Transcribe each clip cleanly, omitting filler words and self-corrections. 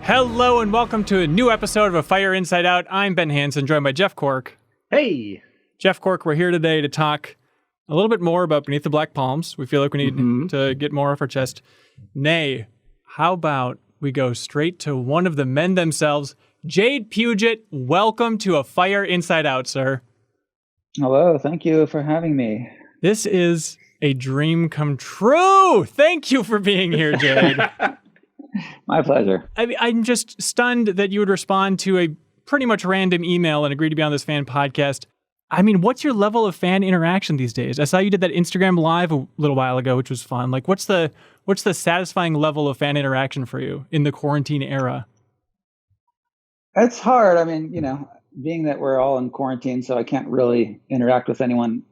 Hello and welcome to a new episode of A Fire Inside Out. I'm Ben Hansen, joined by Jeff Cork. Hey! Jeff Cork, we're here today to talk a little bit more about Beneath the Black Palms. We feel like we need to get more off our chest. Nay, how about we go straight to one of the men themselves, Jade Puget. Welcome to A Fire Inside Out, sir. Hello, thank you for having me. This is a dream come true. Thank you for being here, Jade. My pleasure. I'm just stunned that you would respond to a pretty much random email and agree to be on this fan podcast. I mean, what's your level of fan interaction these days? I saw you did that Instagram live a little while ago, which was fun. Like, what's the satisfying level of fan interaction for you in the quarantine era? It's hard. I mean, being that we're all in quarantine, so I can't really interact with anyone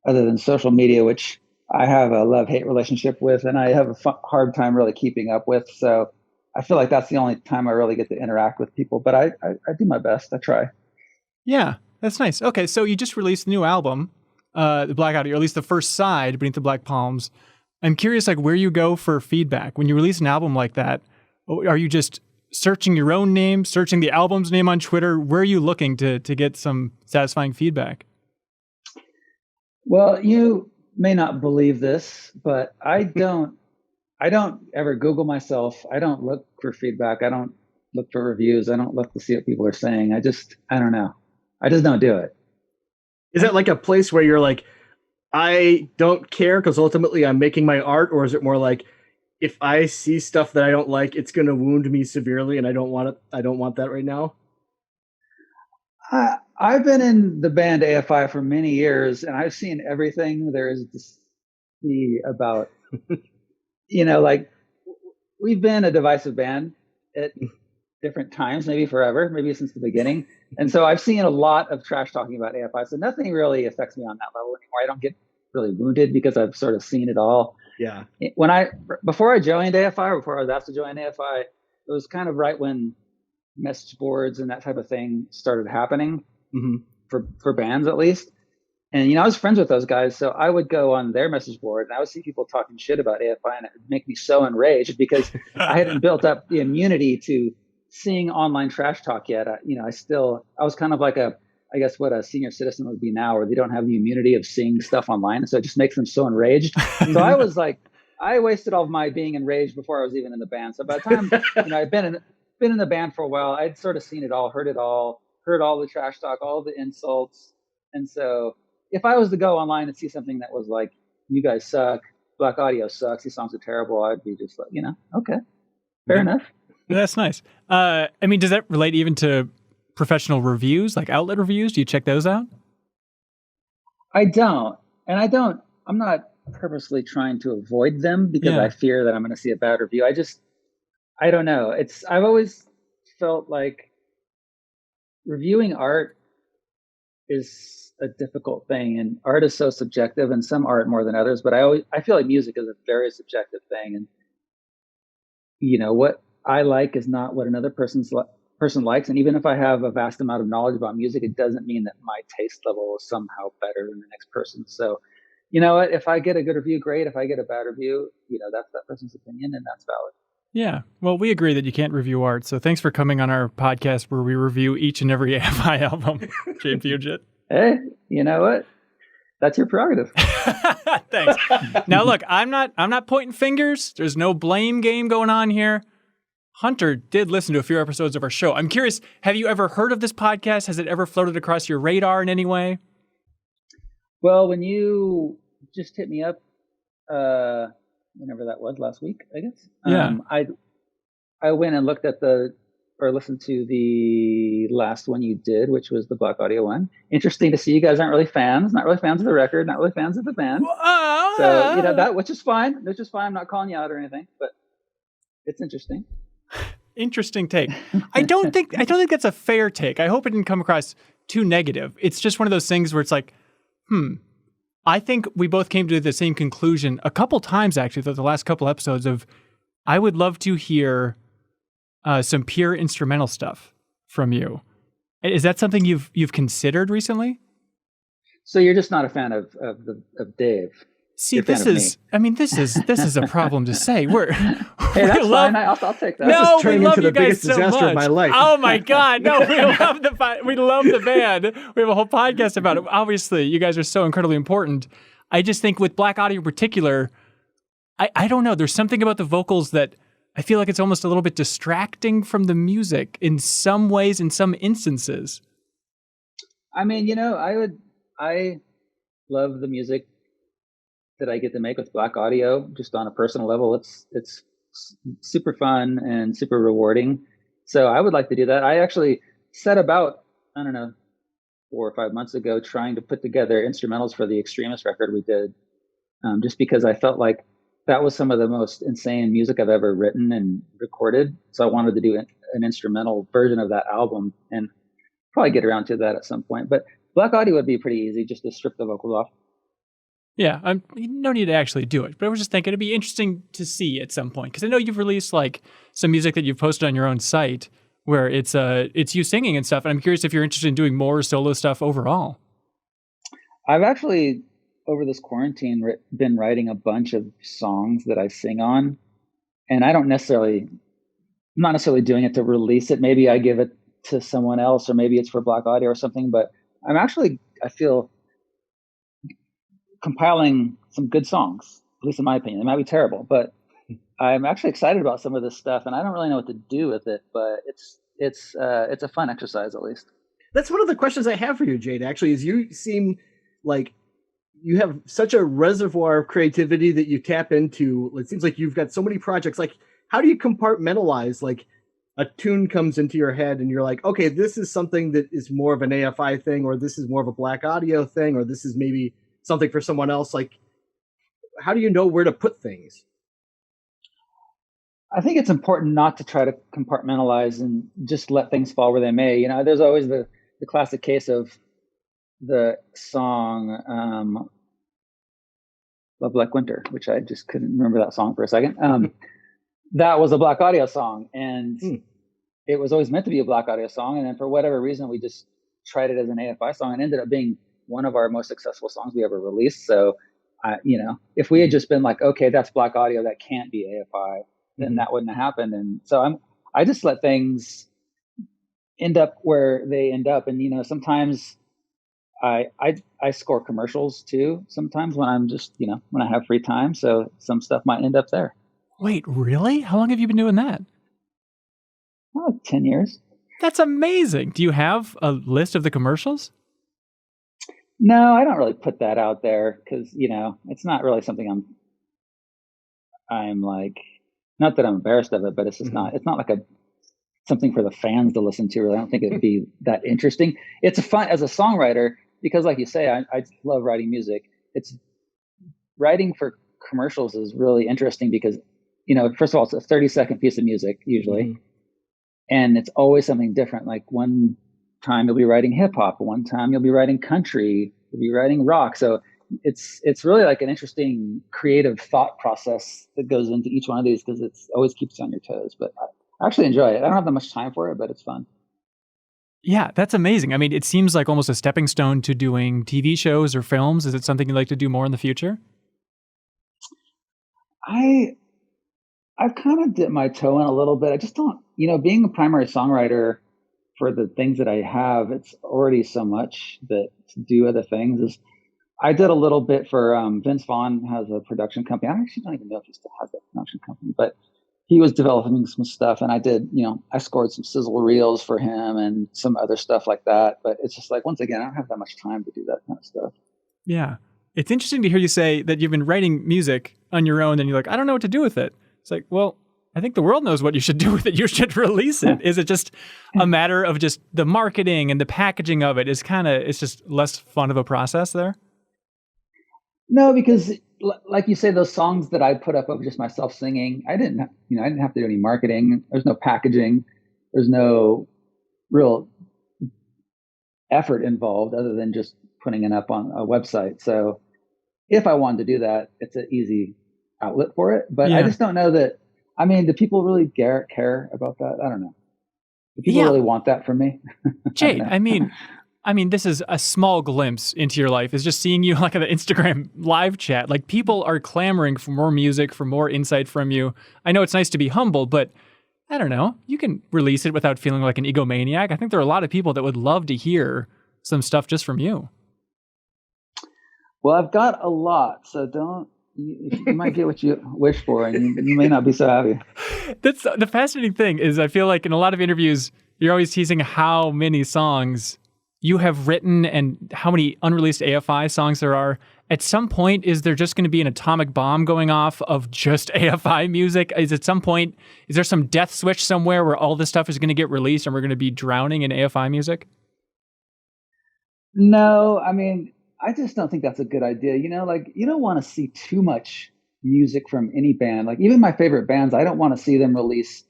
other than social media, which I have a love-hate relationship with, and I have a hard time really keeping up with. So I feel like that's the only time I really get to interact with people, but I do my best. I try. Yeah, that's nice. Okay, so you just released a new album, The Black Audio, or at least the first side, Beneath the Black Palms. I'm curious, like, where you go for feedback. When you release an album like that, are you just searching your own name, searching the album's name on Twitter? Where are you looking to get some satisfying feedback? Well, you may not believe this, but I don't ever Google myself. I don't look for feedback. I don't look for reviews. I don't look to see what people are saying. I don't know. I just don't do it. Is that like a place where you're like, I don't care because ultimately I'm making my art? Or is it more like, if I see stuff that I don't like, it's going to wound me severely and I don't want it. I don't want that right now? I've been in the band AFI for many years, and I've seen everything there is to see about, like, we've been a divisive band at different times, maybe forever, maybe since the beginning. And so I've seen a lot of trash talking about AFI. So nothing really affects me on that level anymore. I don't get really wounded because I've sort of seen it all. Yeah. Before I joined AFI, or before I was asked to join AFI, it was kind of right when message boards and that type of thing started happening for bands, at least. And, I was friends with those guys. So I would go on their message board and I would see people talking shit about AFI, and it would make me so enraged because I hadn't built up the immunity to seeing online trash talk yet. I was kind of like I guess what a senior citizen would be now, where they don't have the immunity of seeing stuff online. So it just makes them so enraged. So I was like, I wasted all of my being enraged before I was even in the band. So by the time, I'd been in the band for a while, I'd sort of seen it all, heard all the trash talk, all the insults. And so if I was to go online and see something that was like, you guys suck, Black Audio sucks, these songs are terrible, I'd be just like, okay, fair enough. That's nice. I mean, does that relate even to professional reviews, like outlet reviews? Do you check those out? I don't. And I'm not purposely trying to avoid them because I fear that I'm going to see a bad review. I don't know. I've always felt like reviewing art is a difficult thing, and art is so subjective, and some art more than others. But I feel like music is a very subjective thing, and what I like is not what another person likes. And even if I have a vast amount of knowledge about music, it doesn't mean that my taste level is somehow better than the next person. So, what? If I get a good review, great. If I get a bad review, that's that person's opinion, and that's valid. Yeah. Well, we agree that you can't review art. So thanks for coming on our podcast where we review each and every AFI album, Jade Puget. Hey, you know what? That's your prerogative. Thanks. Now, look, I'm not pointing fingers. There's no blame game going on here. Hunter did listen to a few episodes of our show. I'm curious, have you ever heard of this podcast? Has it ever floated across your radar in any way? Well, when you just hit me up, whenever that was, last week, I guess. Yeah. I went and listened to the last one you did, which was the Black Audio one. Interesting to see you guys aren't really fans of the record, not really fans of the band. So, that, which is fine. I'm not calling you out or anything, but it's interesting. Interesting take. I don't think that's a fair take. I hope it didn't come across too negative. It's just one of those things where it's like, I think we both came to the same conclusion a couple times, actually, throughout the last couple episodes of, I would love to hear some pure instrumental stuff from you. Is that something you've considered recently? So you're just not a fan of Dave? See, you're a fan this of is, me. I mean, this is a problem to say. We're, Hey, that's fine. I'll take that. This no, is turning we love into you the guys biggest so disaster much. of my life. Oh my God. No, we love the band. We have a whole podcast about it. Obviously, you guys are so incredibly important. I just think with Black Audio in particular, I don't know. There's something about the vocals that I feel like it's almost a little bit distracting from the music in some ways, in some instances. I mean, I love the music that I get to make with Black Audio, just on a personal level. It's super fun and super rewarding. So I would like to do that. I actually set about, I don't know, 4 or 5 months ago, trying to put together instrumentals for the Extremist record we did, just because I felt like that was some of the most insane music I've ever written and recorded. So I wanted to do an instrumental version of that album, and probably get around to that at some point. But Black Audio would be pretty easy, just to strip the vocals off. Yeah, no need to actually do it, but I was just thinking it'd be interesting to see at some point, because I know you've released like some music that you've posted on your own site where it's you singing and stuff, and I'm curious if you're interested in doing more solo stuff overall. I've actually, over this quarantine, been writing a bunch of songs that I sing on, and I'm not necessarily doing it to release it. Maybe I give it to someone else, or maybe it's for Black Audio or something, but I feel compiling some good songs, at least in my opinion. It might be terrible, but I'm actually excited about some of this stuff, and I don't really know what to do with it, but it's a fun exercise, at least. That's one of the questions I have for you, Jade, actually, is you seem like you have such a reservoir of creativity that you tap into. It seems like you've got so many projects. Like, how do you compartmentalize? Like, a tune comes into your head and you're like, okay, this is something that is more of an AFI thing, or this is more of a Black Audio thing, or this is maybe something for someone else. Like, how do you know where to put things? I think it's important not to try to compartmentalize and just let things fall where they may. There's always the classic case of the song Love Like Winter, which I just couldn't remember that song for a second. That was a Black Audio song, and it was always meant to be a Black Audio song. And then for whatever reason, we just tried it as an AFI song, and ended up being one of our most successful songs we ever released. So, if we had just been like, okay, that's Black Audio, that can't be AFI, then that wouldn't have happened. And so I just let things end up where they end up. And, sometimes I score commercials too, sometimes when I'm just, when I have free time. So some stuff might end up there. Wait, really? How long have you been doing that? Oh, 10 years. That's amazing. Do you have a list of the commercials? No, I don't really put that out there because, it's not really something I'm like, not that I'm embarrassed of it, but it's just it's not like something for the fans to listen to. Really. I don't think it'd be that interesting. It's fun as a songwriter, because like you say, I love writing music. It's writing for commercials is really interesting because, first of all, it's a 30-second piece of music usually. And it's always something different. Like one time you'll be writing hip hop, one time you'll be writing country, you'll be writing rock. So it's really like an interesting creative thought process that goes into each one of these, because it always keeps you on your toes. But I actually enjoy it. I don't have that much time for it, but it's fun. Yeah, that's amazing. I mean, it seems like almost a stepping stone to doing TV shows or films. Is it something you'd like to do more in the future? I've kind of dipped my toe in a little bit. I just don't, being a primary songwriter for the things that I have, it's already so much that to do other things. I did a little bit for Vince Vaughn has a production company. I actually don't even know if he still has that production company, but he was developing some stuff, and I did, I scored some sizzle reels for him and some other stuff like that. But it's just like, once again, I don't have that much time to do that kind of stuff. Yeah. It's interesting to hear you say that you've been writing music on your own and you're like, I don't know what to do with it. It's like, well, I think the world knows what you should do with it. You should release it. Is it just a matter of just the marketing and the packaging of it it's just less fun of a process there? No, because like you say, those songs that I put up of just myself singing, I didn't have to do any marketing. There's no packaging. There's no real effort involved other than just putting it up on a website. So if I wanted to do that, it's an easy outlet for it. But I just don't know that. I mean, do people really care about that? I don't know. Do people really want that from me? Jade, I mean, I mean, this is a small glimpse into your life, is just seeing you like on the Instagram live chat. Like, people are clamoring for more music, for more insight from you. I know it's nice to be humble, but I don't know. You can release it without feeling like an egomaniac. I think there are a lot of people that would love to hear some stuff just from you. Well, I've got a lot, so you might get what you wish for, and you may not be so happy. That's the fascinating thing is I feel like in a lot of interviews, you're always teasing how many songs you have written and how many unreleased AFI songs there are. At some point, is there just going to be an atomic bomb going off of just AFI music? Is at some point, is there some death switch somewhere where all this stuff is going to get released and we're going to be drowning in AFI music? No, I mean, I just don't think that's a good idea. You know, like, you don't want to see too much music from any band. Like, even my favorite bands, I don't want to see them release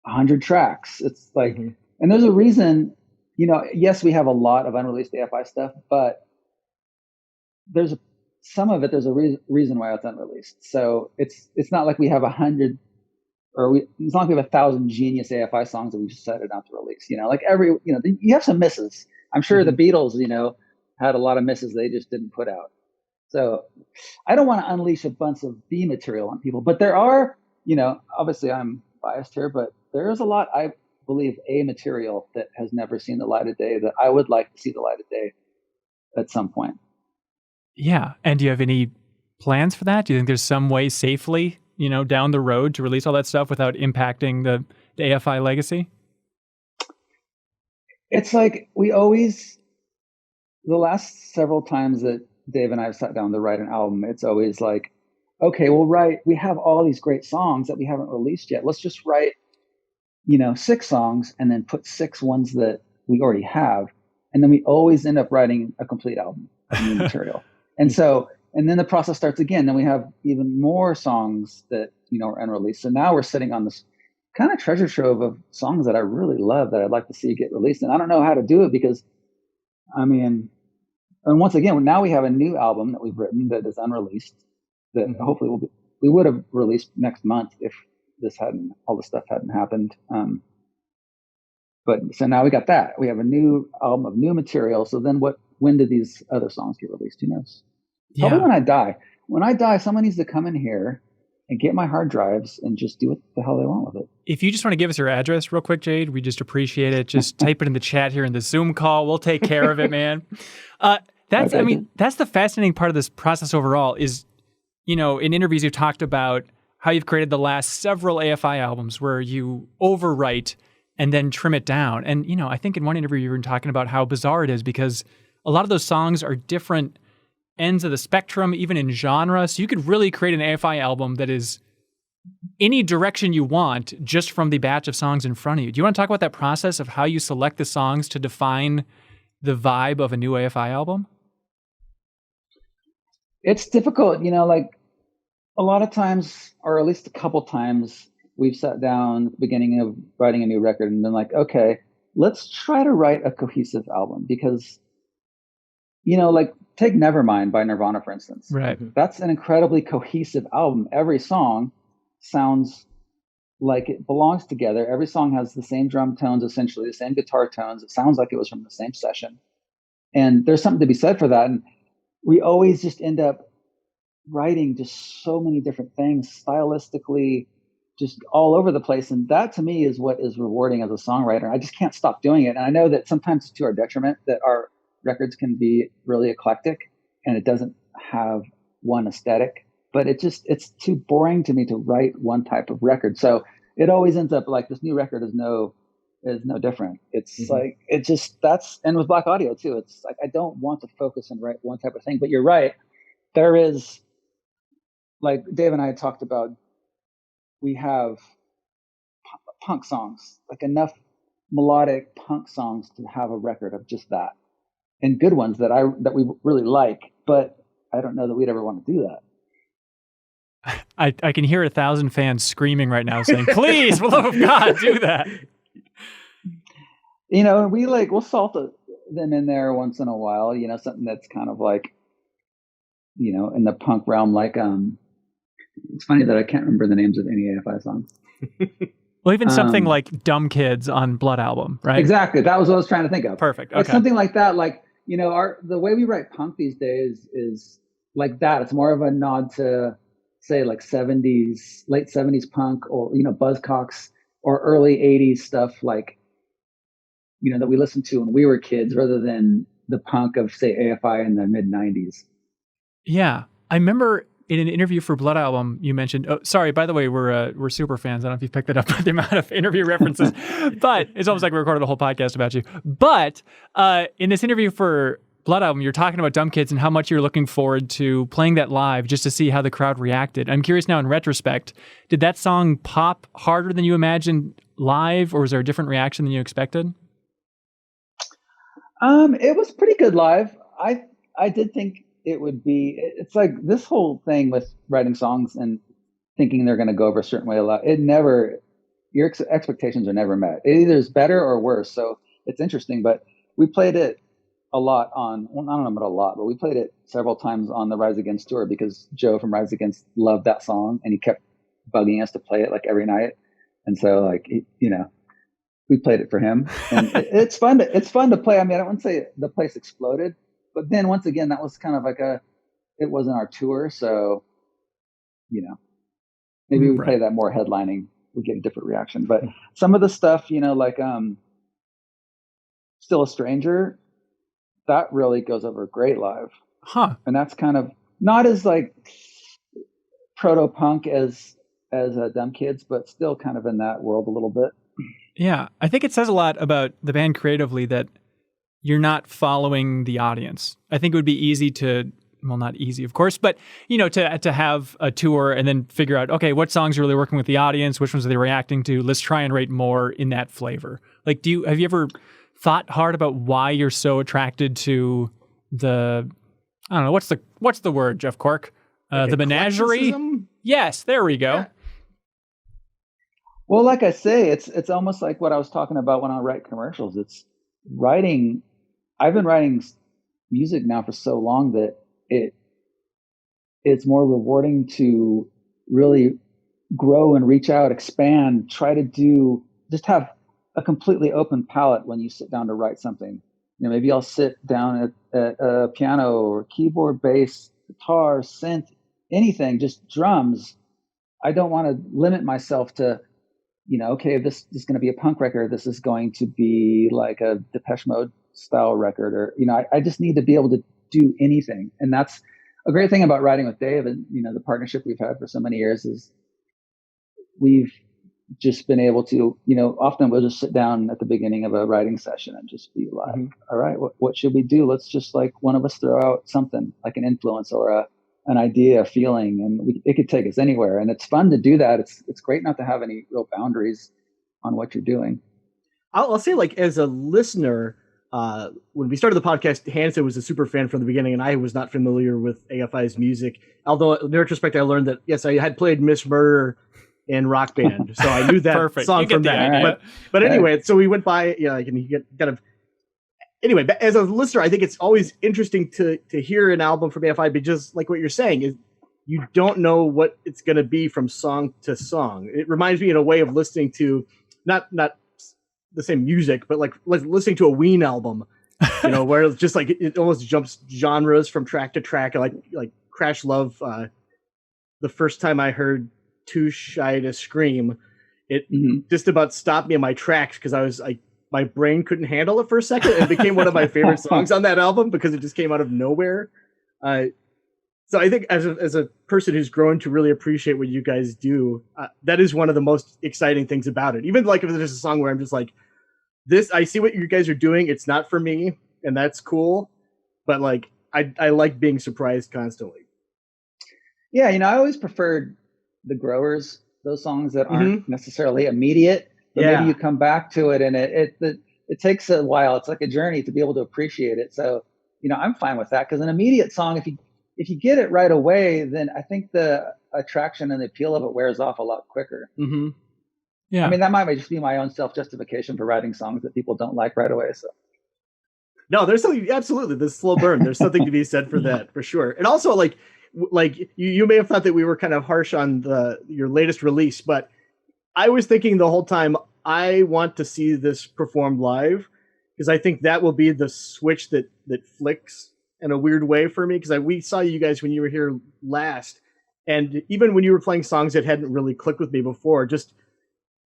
100 tracks. It's like, and there's a reason, you know, yes, we have a lot of unreleased AFI stuff, but there's some of it, there's a reason why it's unreleased. So it's not like we have 100 it's not like we have 1,000 genius AFI songs that we just set it out to release. You know, like you have some misses. I'm sure the Beatles, you know, had a lot of misses they just didn't put out. So I don't want to unleash a bunch of B material on people, but there are, you know, obviously I'm biased here, but there is a lot, I believe, A material that has never seen the light of day that I would like to see the light of day at some point. Yeah. And do you have any plans for that? Do you think there's some way safely, you know, down the road to release all that stuff without impacting the AFI legacy? It's like the last several times that Dave and I have sat down to write an album, it's always like, okay, we have all these great songs that we haven't released yet. Let's just write, you know, 6 songs and then put 6 ones that we already have. And then we always end up writing a complete album of new material. And so, and then the process starts again. Then we have even more songs that, you know, are unreleased. So now we're sitting on this kind of treasure trove of songs that I really love that I'd like to see get released. And I don't know how to do it because, I mean, and once again, now we have a new album that we've written that is unreleased that hopefully we would have released next month if all this stuff hadn't happened. But so now we got that. We have a new album of new material. So then when do these other songs get released? Who knows? Yeah. Probably when I die. When I die, someone needs to come in here and get my hard drives and just do what the hell they want with it. If you just want to give us your address real quick, Jade, we just appreciate it. Just type it in the chat here in the Zoom call. We'll take care of it, man. That's the fascinating part of this process overall is, you know, in interviews you've talked about how you've created the last several AFI albums where you overwrite and then trim it down. And, you know, I think in one interview you were talking about how bizarre it is because a lot of those songs are different ends of the spectrum, even in genre. So you could really create an AFI album that is any direction you want just from the batch of songs in front of you. Do you want to talk about that process of how you select the songs to define the vibe of a new AFI album? It's difficult, you know, like a lot of times, or at least a couple times, we've sat down at the beginning of writing a new record and been like, okay, let's try to write a cohesive album because, you know, like take Nevermind by Nirvana, for instance. Right. That's an incredibly cohesive album. Every song sounds like it belongs together. Every song has the same drum tones, essentially the same guitar tones. It sounds like it was from the same session. And there's something to be said for that. And we always just end up writing just so many different things stylistically, just all over the place. And that to me is what is rewarding as a songwriter. I just can't stop doing it. And I know that sometimes it's to our detriment that our records can be really eclectic and it doesn't have one aesthetic, but it's too boring to me to write one type of record. So it always ends up like this new record is no different. It's like, it just, and with Black Audio too, it's like, I don't want to focus and write one type of thing, but you're right. There is, like Dave and I had talked about, we have punk songs, like enough melodic punk songs to have a record of just that, and good ones that we really like. But I don't know that we'd ever want to do that. I can hear 1,000 fans screaming right now saying, "Please, for the love of God, do that." You know, we'll salt them in there once in a while. You know, something that's kind of like, you know, in the punk realm, like it's funny that I can't remember the names of any AFI songs. Well, even something like Dumb Kids on Blood Album, right? Exactly. That was what I was trying to think of. Perfect. Like okay. something like that. Like, the way we write punk these days is like that. It's more of a nod to, say, like late 70s punk, or, Buzzcocks, or early 80s stuff, like, that we listened to when we were kids, rather than the punk of, say, AFI in the mid 90s. Yeah. I remember in an interview for Blood Album, you mentioned, sorry, by the way, we're super fans. I don't know if you've picked that up by the amount of interview references, but it's almost like we recorded a whole podcast about you. But in this interview for Blood Album, you're talking about Dumb Kids and how much you're looking forward to playing that live just to see how the crowd reacted. I'm curious now, in retrospect, did that song pop harder than you imagined live, or was there a different reaction than you expected? It was pretty good live. I did think it would be. It's like this whole thing with writing songs and thinking they're going to go over a certain way a lot. Your expectations are never met. It either is better or worse. So it's interesting, but we played it a lot on, well, I don't know about a lot, but we played it several times on the Rise Against tour because Joe from Rise Against loved that song and he kept bugging us to play it like every night. And so like, we played it for him, and it's fun to play. I mean, I wouldn't say the place exploded, but then once again, that was kind of like it wasn't our tour. So, maybe we play that more headlining, we get a different reaction. But some of the stuff, like, Still a Stranger, that really goes over great live. Huh. And that's kind of not as like proto-punk as Dumb Kids, but still kind of in that world a little bit. Yeah, I think it says a lot about the band creatively that you're not following the audience. I think it would be easy to, well, not easy, of course, but, to have a tour and then figure out, okay, what songs are really working with the audience? Which ones are they reacting to? Let's try and write have in that flavor. Like, have you ever thought hard about why you're so attracted to I don't know, what's the word, Jeff Cork? The menagerie? Yes, there we go. Yeah. Well, like I say, it's almost like what I was talking about when I write commercials. It's writing. I've been writing music now for so long that it's more rewarding to really grow and reach out, expand, try to just have a completely open palette when you sit down to write something. Maybe I'll sit down at a piano or keyboard, bass, guitar, synth, anything, just drums. I don't want to limit myself to, okay, this is going to be a punk record. This is going to be like a Depeche Mode style record, or, I just need to be able to do anything. And that's a great thing about writing with Dave, and, the partnership we've had for so many years is we've just been able to, often we'll just sit down at the beginning of a writing session and just be like, all right, what should we do? Let's just like one of us throw out something like an influence or an idea, a feeling, and it could take us anywhere. And it's fun to do that. It's great not to have any real boundaries on what you're doing. I'll say, like, as a listener, when we started the podcast, Hansen was a super fan from the beginning, and I was not familiar with AFI's music. Although in retrospect, I learned that, yes, I had played Miss Murder in Rock Band, so I knew that song from that. Right. But anyway, so we went by, and you get kind of. Anyway, as a listener, I think it's always interesting to hear an album from AFI, but just like what you're saying, is you don't know what it's going to be from song to song. It reminds me in a way of listening to not the same music, but like listening to a Ween album, where it's just like it almost jumps genres from track to track. Like Crash Love. The first time I heard Too Shy to Scream, it just about stopped me in my tracks because I was like, my brain couldn't handle it for a second. It became one of my favorite songs on that album because it just came out of nowhere. So I think as a person who's grown to really appreciate what you guys do, that is one of the most exciting things about it. Even like if there's a song where I'm just like, I see what you guys are doing. It's not for me, and that's cool. But like, I like being surprised constantly. Yeah, I always preferred the growers, those songs that aren't necessarily immediate. But maybe you come back to it, and it takes a while. It's like a journey to be able to appreciate it. So, I'm fine with that, because an immediate song, if you get it right away, then I think the attraction and the appeal of it wears off a lot quicker. Mm-hmm. Yeah. I mean, that might just be my own self-justification for writing songs that people don't like right away. So. No, there's something, absolutely, the slow burn. There's something to be said for that, for sure. And also, like you may have thought that we were kind of harsh on your latest release, but I was thinking the whole time, I want to see this performed live because I think that will be the switch that flicks in a weird way for me. Because we saw you guys when you were here last, and even when you were playing songs that hadn't really clicked with me before, just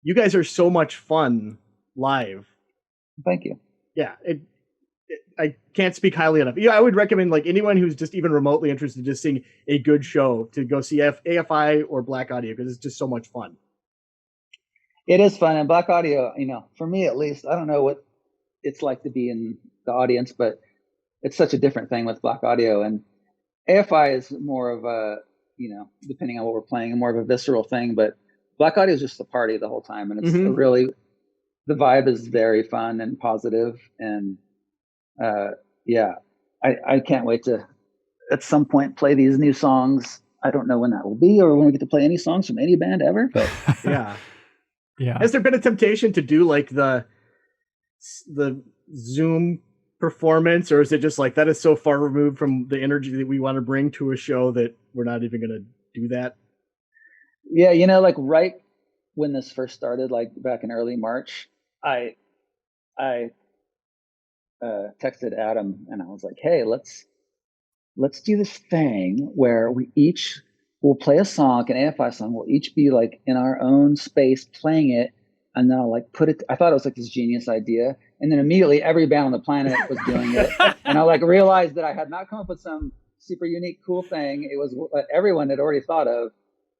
you guys are so much fun live. Thank you. Yeah, I can't speak highly enough. Yeah, I would recommend like anyone who's just even remotely interested in just seeing a good show to go see AFI or Black Audio because it's just so much fun. It is fun, and Black Audio, for me at least, I don't know what it's like to be in the audience, but it's such a different thing with Black Audio. And AFI is more of a, depending on what we're playing, more of a visceral thing. But Black Audio is just a party the whole time, and it's the vibe is very fun and positive, and I can't wait to at some point play these new songs. I don't know when that will be, or when we get to play any songs from any band ever, but yeah. Yeah. Has there been a temptation to do like the Zoom performance, or is it just like that is so far removed from the energy that we want to bring to a show that we're not even going to do that? Yeah, like right when this first started, like back in early March, I texted Adam and I was like, "Hey, let's do this thing where we each will play a song, an AFI song. We'll each be like in our own space playing it, and then I'll like put it." I thought it was like this genius idea, and then immediately every band on the planet was doing it, and I like realized that I had not come up with some super unique, cool thing. It was what everyone had already thought of,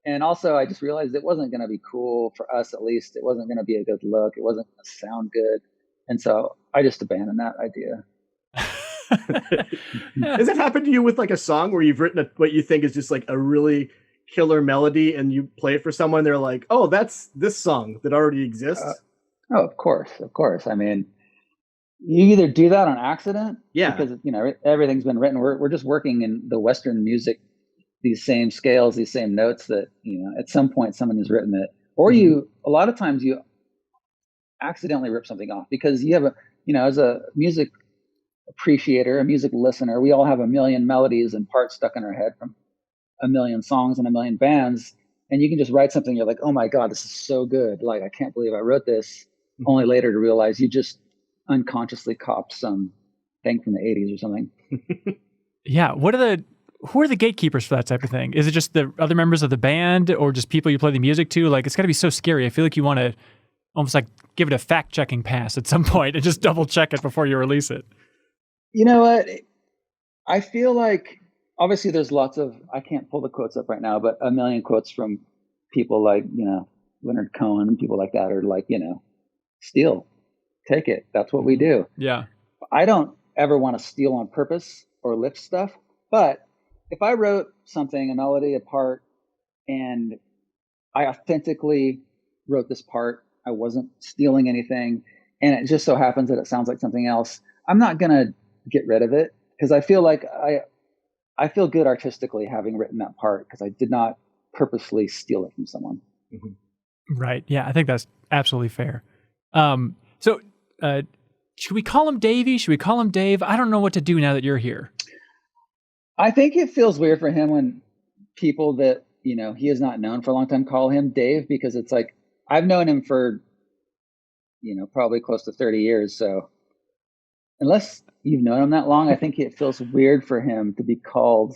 and also I just realized it wasn't going to be cool for us. At least it wasn't going to be a good look. It wasn't going to sound good, and so I just abandoned that idea. Has it happened to you with like a song where you've written what you think is just like a really killer melody and you play it for someone, they're like, "Oh, that's this song that already exists"? Of course. I mean, you either do that on accident, because everything's been written. We're just working in the Western music, these same scales, these same notes that at some point someone has written it, or a lot of times you accidentally rip something off because you have as a music appreciator, a music listener, we all have a million melodies and parts stuck in our head from a million songs and a million bands, and you can just write something, you're like, "Oh my God, this is so good, like I can't believe I wrote this," only later to realize you just unconsciously copped some thing from the 80s or something. Yeah. Who are the gatekeepers for that type of thing? Is it just the other members of the band or just people you play the music to? Like, it's got to be so scary. I feel like you want to almost like give it a fact-checking pass at some point and just double check it before you release it. You know what? I feel like obviously there's lots of, I can't pull the quotes up right now, but a million quotes from people like, Leonard Cohen and people like that are like, steal, take it. That's what we do. Yeah. I don't ever want to steal on purpose or lift stuff. But if I wrote something, a melody, a part, and I authentically wrote this part, I wasn't stealing anything, and it just so happens that it sounds like something else, I'm not going to get rid of it because I feel like I feel good artistically having written that part because I did not purposely steal it from someone. Right. Yeah, I think that's absolutely fair. So should we call him Davey? Should we call him Dave? I don't know what to do now that you're here. I think it feels weird for him when people that, he has not known for a long time call him Dave, because it's like, I've known him for, probably close to 30 years. So unless you've known him that long, I think it feels weird for him to be called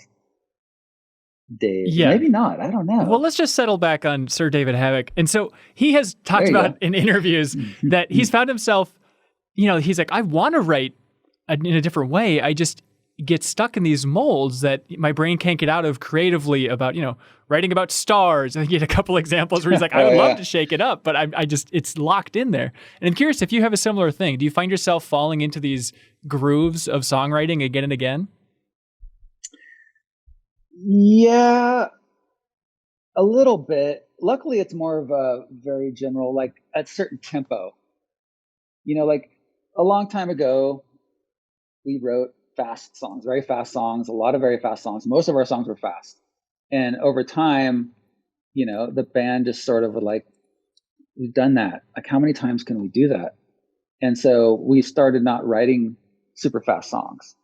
Dave. Yeah. Maybe not. I don't know. Well, let's just settle back on Sir David Havok. And so he has talked about in interviews that he's found himself, he's like, I want to write in a different way. I just get stuck in these molds that my brain can't get out of creatively about, writing about stars. I think he had a couple examples where he's like, I would love to shake it up, but I just, it's locked in there. And I'm curious if you have a similar thing. Do you find yourself falling into these grooves of songwriting again and again? Yeah, a little bit. Luckily, it's more of a very general, like at certain tempo. Like a long time ago, we wrote fast songs, very fast songs, a lot of very fast songs. Most of our songs were fast. And over time, the band just sort of like, we've done that. Like, how many times can we do that? And so we started not writing super fast songs.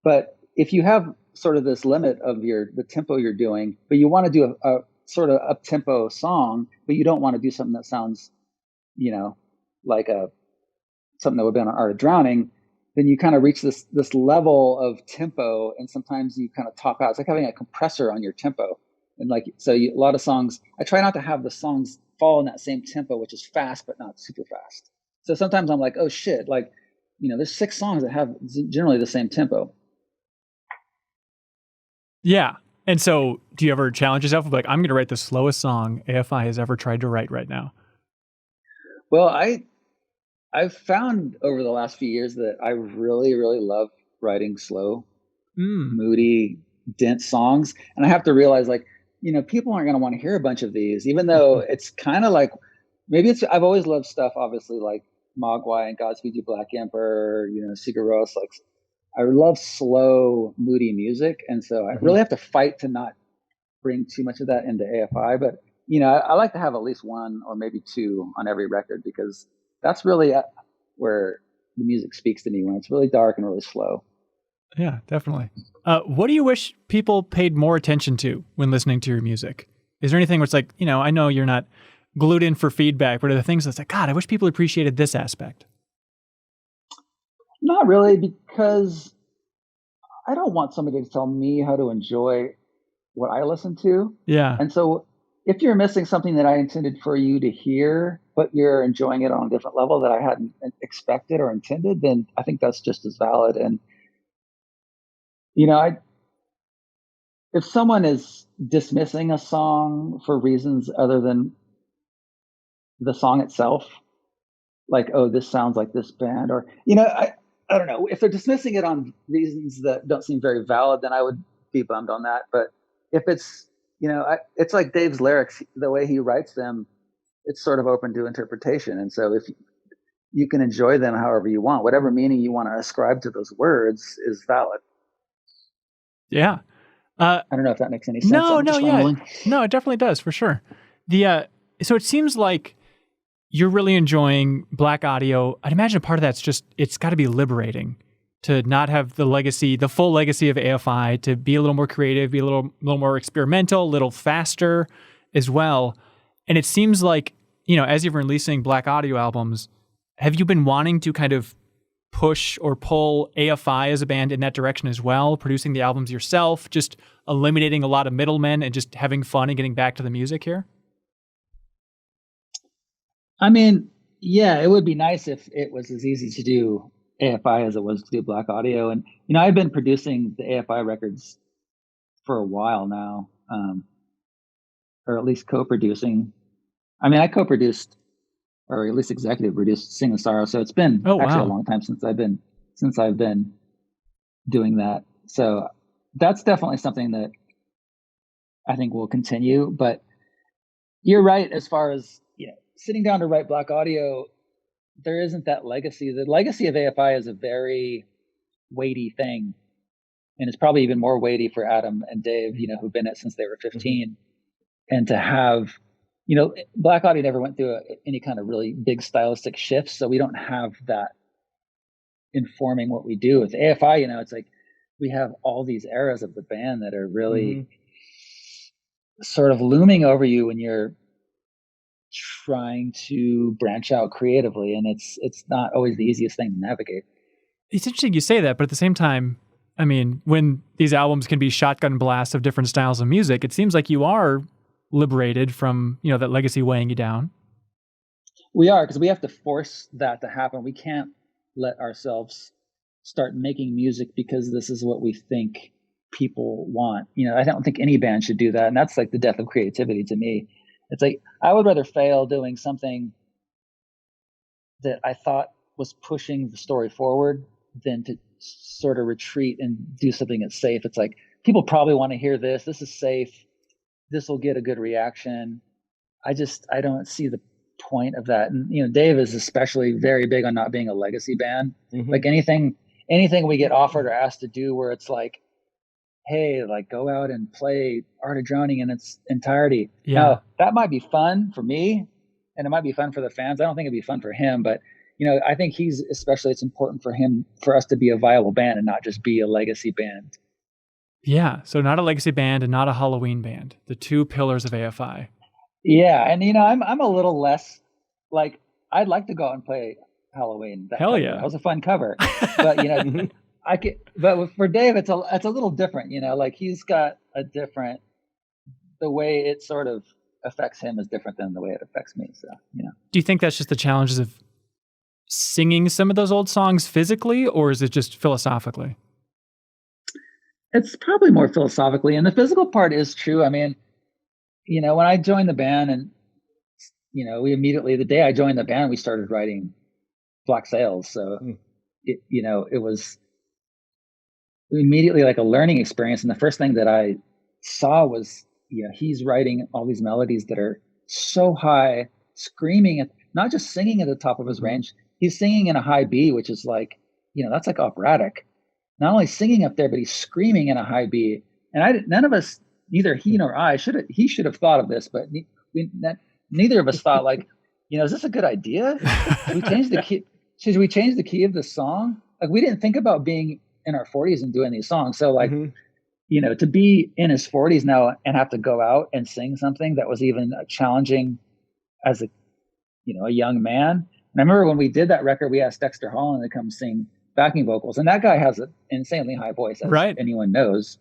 But if you have sort of this limit of the tempo you're doing, but you want to do sort of up-tempo song, but you don't want to do something that sounds, like something that would be on Art of Drowning, then you kind of reach this level of tempo, and sometimes you kind of top out. It's like having a compressor on your tempo. And a lot of songs, I try not to have the songs fall in that same tempo, which is fast, but not super fast. So sometimes I'm like, oh shit, there's 6 songs that have generally the same tempo. Yeah. And so do you ever challenge yourself with I'm going to write the slowest song AFI has ever tried to write right now? Well, I've found over the last few years that I really, really love writing slow, moody, dense songs. And I have to realize people aren't going to want to hear a bunch of these, even though it's kind of I've always loved stuff, obviously, like Mogwai and Godspeed You Black Emperor, Sigur Rós. I love slow, moody music. And so I really have to fight to not bring too much of that into AFI. But, I like to have at least 1 or maybe 2 on every record, because that's really where the music speaks to me, when it's really dark and really slow. Yeah, definitely. What do you wish people paid more attention to when listening to your music? Is there anything where it's I know you're not glued in for feedback, but are the things that's God, I wish people appreciated this aspect? Not really, because I don't want somebody to tell me how to enjoy what I listen to. Yeah. And so if you're missing something that I intended for you to hear, but you're enjoying it on a different level that I hadn't expected or intended, then I think that's just as valid. And, if someone is dismissing a song for reasons other than the song itself, oh, this sounds like this band, or, I don't know, if they're dismissing it on reasons that don't seem very valid, then I would be bummed on that. But if it's, it's like Dave's lyrics, the way he writes them, it's sort of open to interpretation. And so if you can enjoy them however you want, whatever meaning you want to ascribe to those words is valid. Yeah. I don't know if that makes any sense. No, yeah. No, it definitely does, for sure. So it seems like you're really enjoying Black Audio. I'd imagine a part of that's just, it's got to be liberating to not have the full legacy of AFI, to be a little more creative, be a little more experimental, a little faster as well. And it seems like, as you've been releasing Black Audio albums, have you been wanting to kind of push or pull AFI as a band in that direction as well, producing the albums yourself, just eliminating a lot of middlemen and just having fun and getting back to the music here? I mean, yeah, it would be nice if it was as easy to do AFI as it was to do Black Audio. And, I've been producing the AFI records for a while now, or at least co-producing. I mean, I co-produced, or at least executive produced Sing of Sorrow. So it's been a long time since I've been doing that. So that's definitely something that I think will continue. But you're right, as far as, sitting down to write Black Audio, there isn't that legacy. The legacy of AFI is a very weighty thing. And it's probably even more weighty for Adam and Dave, who've been in it since they were 15. And to have, Black Audio never went through any kind of really big stylistic shifts. So we don't have that informing what we do. With AFI, it's like we have all these eras of the band that are really sort of looming over you when you're trying to branch out creatively, and it's not always the easiest thing to navigate. It's interesting you say that, but at the same time, I mean, when these albums can be shotgun blasts of different styles of music, it seems like you are liberated from, that legacy weighing you down. We are, because we have to force that to happen. We can't let ourselves start making music because this is what we think people want. I don't think any band should do that, and that's like the death of creativity to me. It's like, I would rather fail doing something that I thought was pushing the story forward than to sort of retreat and do something that's safe. It's like, people probably want to hear this. This is safe. This will get a good reaction. I don't see the point of that. And, Dave is especially very big on not being a legacy band. Like anything we get offered or asked to do where it's like, hey, go out and play Art of Drowning in its entirety. Yeah. Now, that might be fun for me, and it might be fun for the fans. I don't think it'd be fun for him, but, I think it's important for us to be a viable band and not just be a legacy band. Yeah, so not a legacy band and not a Halloween band. The two pillars of AFI. Yeah, and I'm a little less like I'd like to go out and play Halloween. Hell cover. yeah, That was a fun cover. But I could. But for Dave, it's a little different. Like he's got a different. The way it sort of affects him is different than the way it affects me. So Do you think that's just the challenges of singing some of those old songs physically, or is it just philosophically? It's probably more philosophically, and the physical part is true. I mean, when I joined the band, and we immediately, the day I joined the band, we started writing Black Sails. So it was immediately like a learning experience. And the first thing that I saw was, he's writing all these melodies that are so high, screaming at, not just singing at the top of his range. He's singing in a high B, which is like, that's like operatic. Not only singing up there, but he's screaming in a high B. And none of us, neither he nor I, he should have thought of this, but neither of us thought like, is this a good idea? Should we change the key? Should we change the key of the song? Like we didn't think about being in our 40s and doing these songs. So like, to be in his 40s now and have to go out and sing something that was even challenging as a young man. And I remember when we did that record, we asked Dexter Holland to come sing backing vocals, and that guy has an insanely high voice, as anyone knows.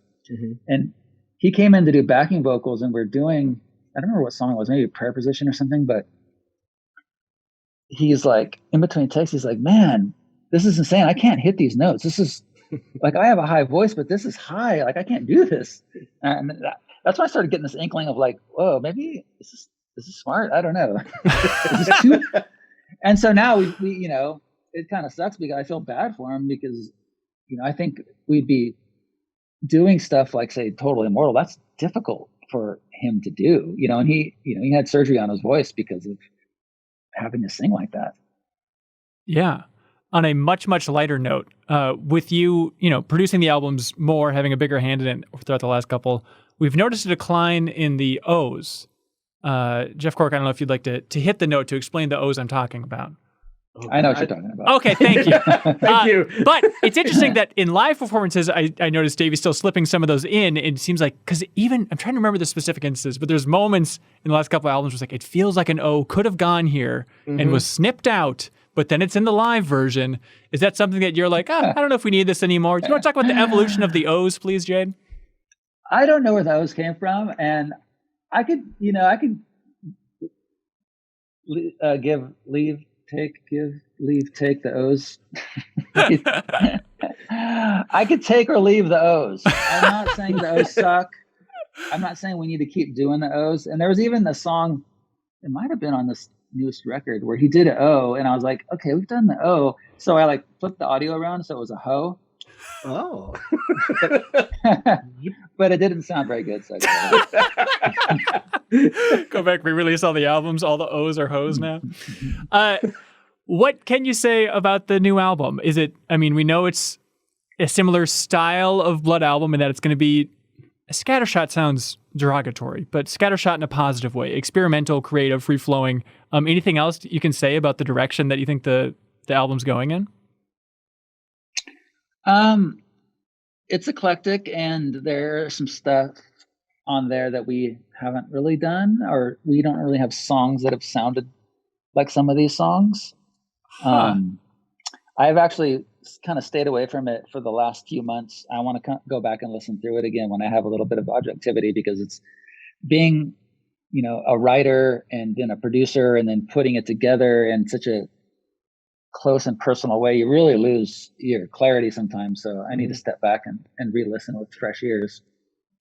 And he came in to do backing vocals, and we're doing, I don't remember what song it was, maybe Prayer Position or something, but he's like, in between takes, he's like, man, this is insane. I can't hit these notes. This is like, I have a high voice, but this is high. Like, I can't do this. And that's when I started getting this inkling of like, whoa, maybe this is smart. I don't know. This is too... And so now we it kind of sucks because I feel bad for him because, I think we'd be doing stuff like, say, Total Immortal. That's difficult for him to do, and he had surgery on his voice because of having to sing like that. Yeah. On a much, much lighter note, with you, producing the albums more, having a bigger hand in it throughout the last couple, we've noticed a decline in the O's. Jeff Cork, I don't know if you'd like to hit the note to explain the O's I'm talking about. I know what you're talking about. Okay, thank you. Thank you. But it's interesting that in live performances, I noticed Davey's still slipping some of those in. It seems like, because even, I'm trying to remember the specific instances, but there's moments in the last couple of albums where it's like, it feels like an O could have gone here and was snipped out, but then it's in the live version. Is that something that you're like, I don't know if we need this anymore? Do you want to talk about the evolution of the O's, please, Jade? I don't know where the O's came from, and I could give leave, take the O's. I could take or leave the O's. I'm not saying the O's suck. I'm not saying we need to keep doing the O's. And there was even a song, it might have been on this newest record, where he did an O, and I was like, okay, we've done the O. So I like flipped the audio around so it was a ho. Oh. But it didn't sound very good. So Go back, re-release all the albums. All the O's are hoes now. What can you say about the new album? Is it, we know it's a similar style of Blood album in that it's going to be, scattershot sounds derogatory, but scattershot in a positive way, experimental, creative, free-flowing. Anything else you can say about the direction that you think the album's going in? It's eclectic, and there's some stuff on there that we haven't really done, or we don't really have songs that have sounded like some of these songs. I've actually kind of stayed away from it for the last few months. I want to go back and listen through it again when I have a little bit of objectivity, because it's being, a writer and then a producer and then putting it together in such a close and personal way, you really lose your clarity sometimes. So I need to step back and re-listen with fresh ears.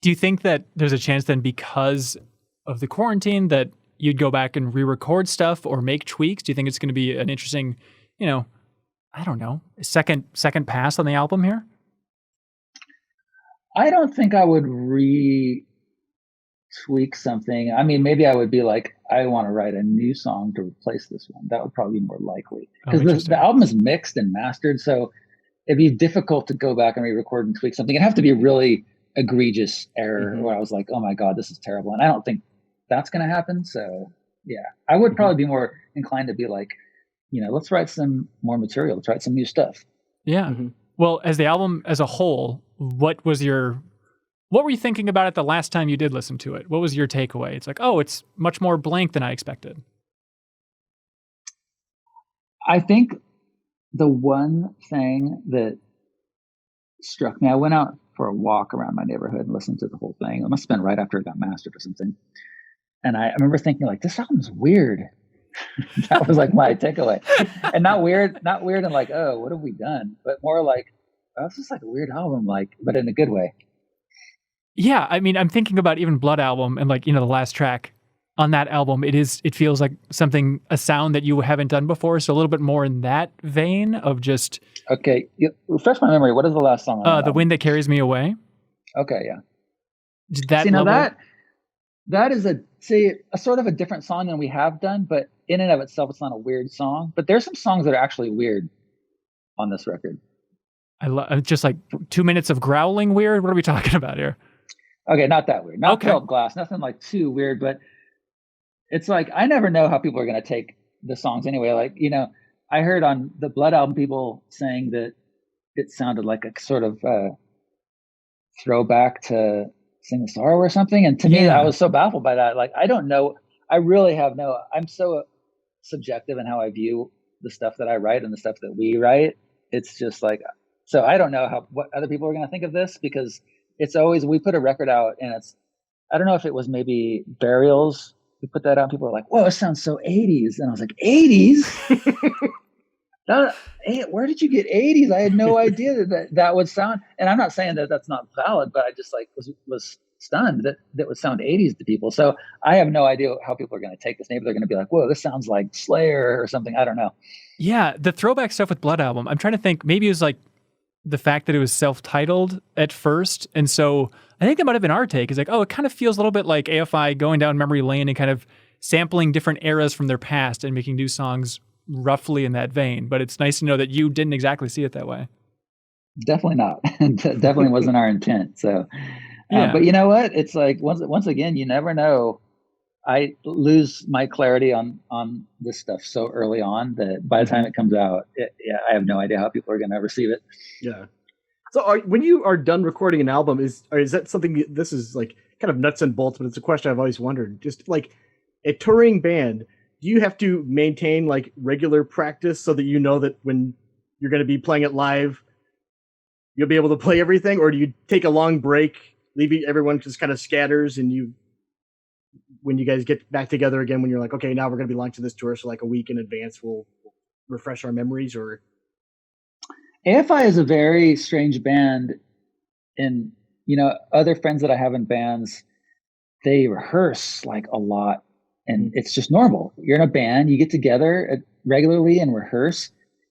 Do you think that there's a chance then, because of the quarantine, that you'd go back and re-record stuff or make tweaks? Do you think it's going to be an interesting, I don't know, second pass on the album here? I don't think I would tweak something. Maybe I would be like, I want to write a new song to replace this one. That would probably be more likely, because the album is mixed and mastered. So it'd be difficult to go back and re-record and tweak something. It'd have to be a really egregious error where I was like, oh my God, this is terrible. And I don't think that's going to happen. So yeah, I would probably be more inclined to be like, let's write some more material. Let's write some new stuff. Yeah. Well, as the album as a whole, what was your What were you thinking about it the last time you did listen to it? What was your takeaway? It's like, oh, it's much more blank than I expected. I think the one thing that struck me, I went out for a walk around my neighborhood and listened to the whole thing. It must have been right after it got mastered or something. And I remember thinking, like, this album's weird. That was like my takeaway. And not weird and like, oh, what have we done? But more like, oh, this is like a weird album, like, but in a good way. Yeah, I mean, I'm thinking about even Blood Album and like, the last track on that album, it feels like a sound that you haven't done before. So a little bit more in that vein of just. Okay. Refresh my memory. What is the last song? On The Wind That Carries Me Away. Okay. Yeah. That is a sort of a different song than we have done, but in and of itself, it's not a weird song, but there's some songs that are actually weird on this record. I love just like 2 minutes of growling weird. What are we talking about here? Okay. Not that weird. Not Felt Glass. Nothing like too weird, but it's like, I never know how people are going to take the songs anyway. Like, I heard on the Blood album, people saying that it sounded like a sort of throwback to Sing the Sorrow or something. And to me, I was so baffled by that. Like, I don't know. I really I'm so subjective in how I view the stuff that I write and the stuff that we write. It's just like, so I don't know what other people are going to think of this, because it's always, we put a record out and I don't know if it was maybe Burials. We put that out. People were like, whoa, it sounds so 80s. And I was like, 80s? Where did you get 80s? I had no idea that would sound, and I'm not saying that that's not valid, but I just like was stunned that would sound 80s to people. So I have no idea how people are going to take this. Maybe they're going to be like, whoa, this sounds like Slayer or something. I don't know. Yeah, the throwback stuff with Blood album, I'm trying to think, maybe it was like the fact that it was self-titled at first. And so I think that might have been our take. Is like, oh, it kind of feels a little bit like AFI going down memory lane and kind of sampling different eras from their past and making new songs roughly in that vein. But it's nice to know that you didn't exactly see it that way. Definitely not. Definitely wasn't our intent. So, but you know what? It's like, once again, you never know. I lose my clarity on this stuff so early on that by the time it comes out, I have no idea how people are going to receive it. Yeah. So when you are done recording an album, is that something, this is like kind of nuts and bolts, but it's a question I've always wondered. Just like a touring band, do you have to maintain like regular practice so that you know that when you're going to be playing it live, you'll be able to play everything? Or do you take a long break, leaving everyone just kind of scatters, and when you guys get back together again, when you're like, okay, now we're going to be launching this tour, so like a week in advance, we'll refresh our memories? Or AFI is a very strange band, and other friends that I have in bands, they rehearse like a lot, and it's just normal. You're in a band, you get together regularly and rehearse.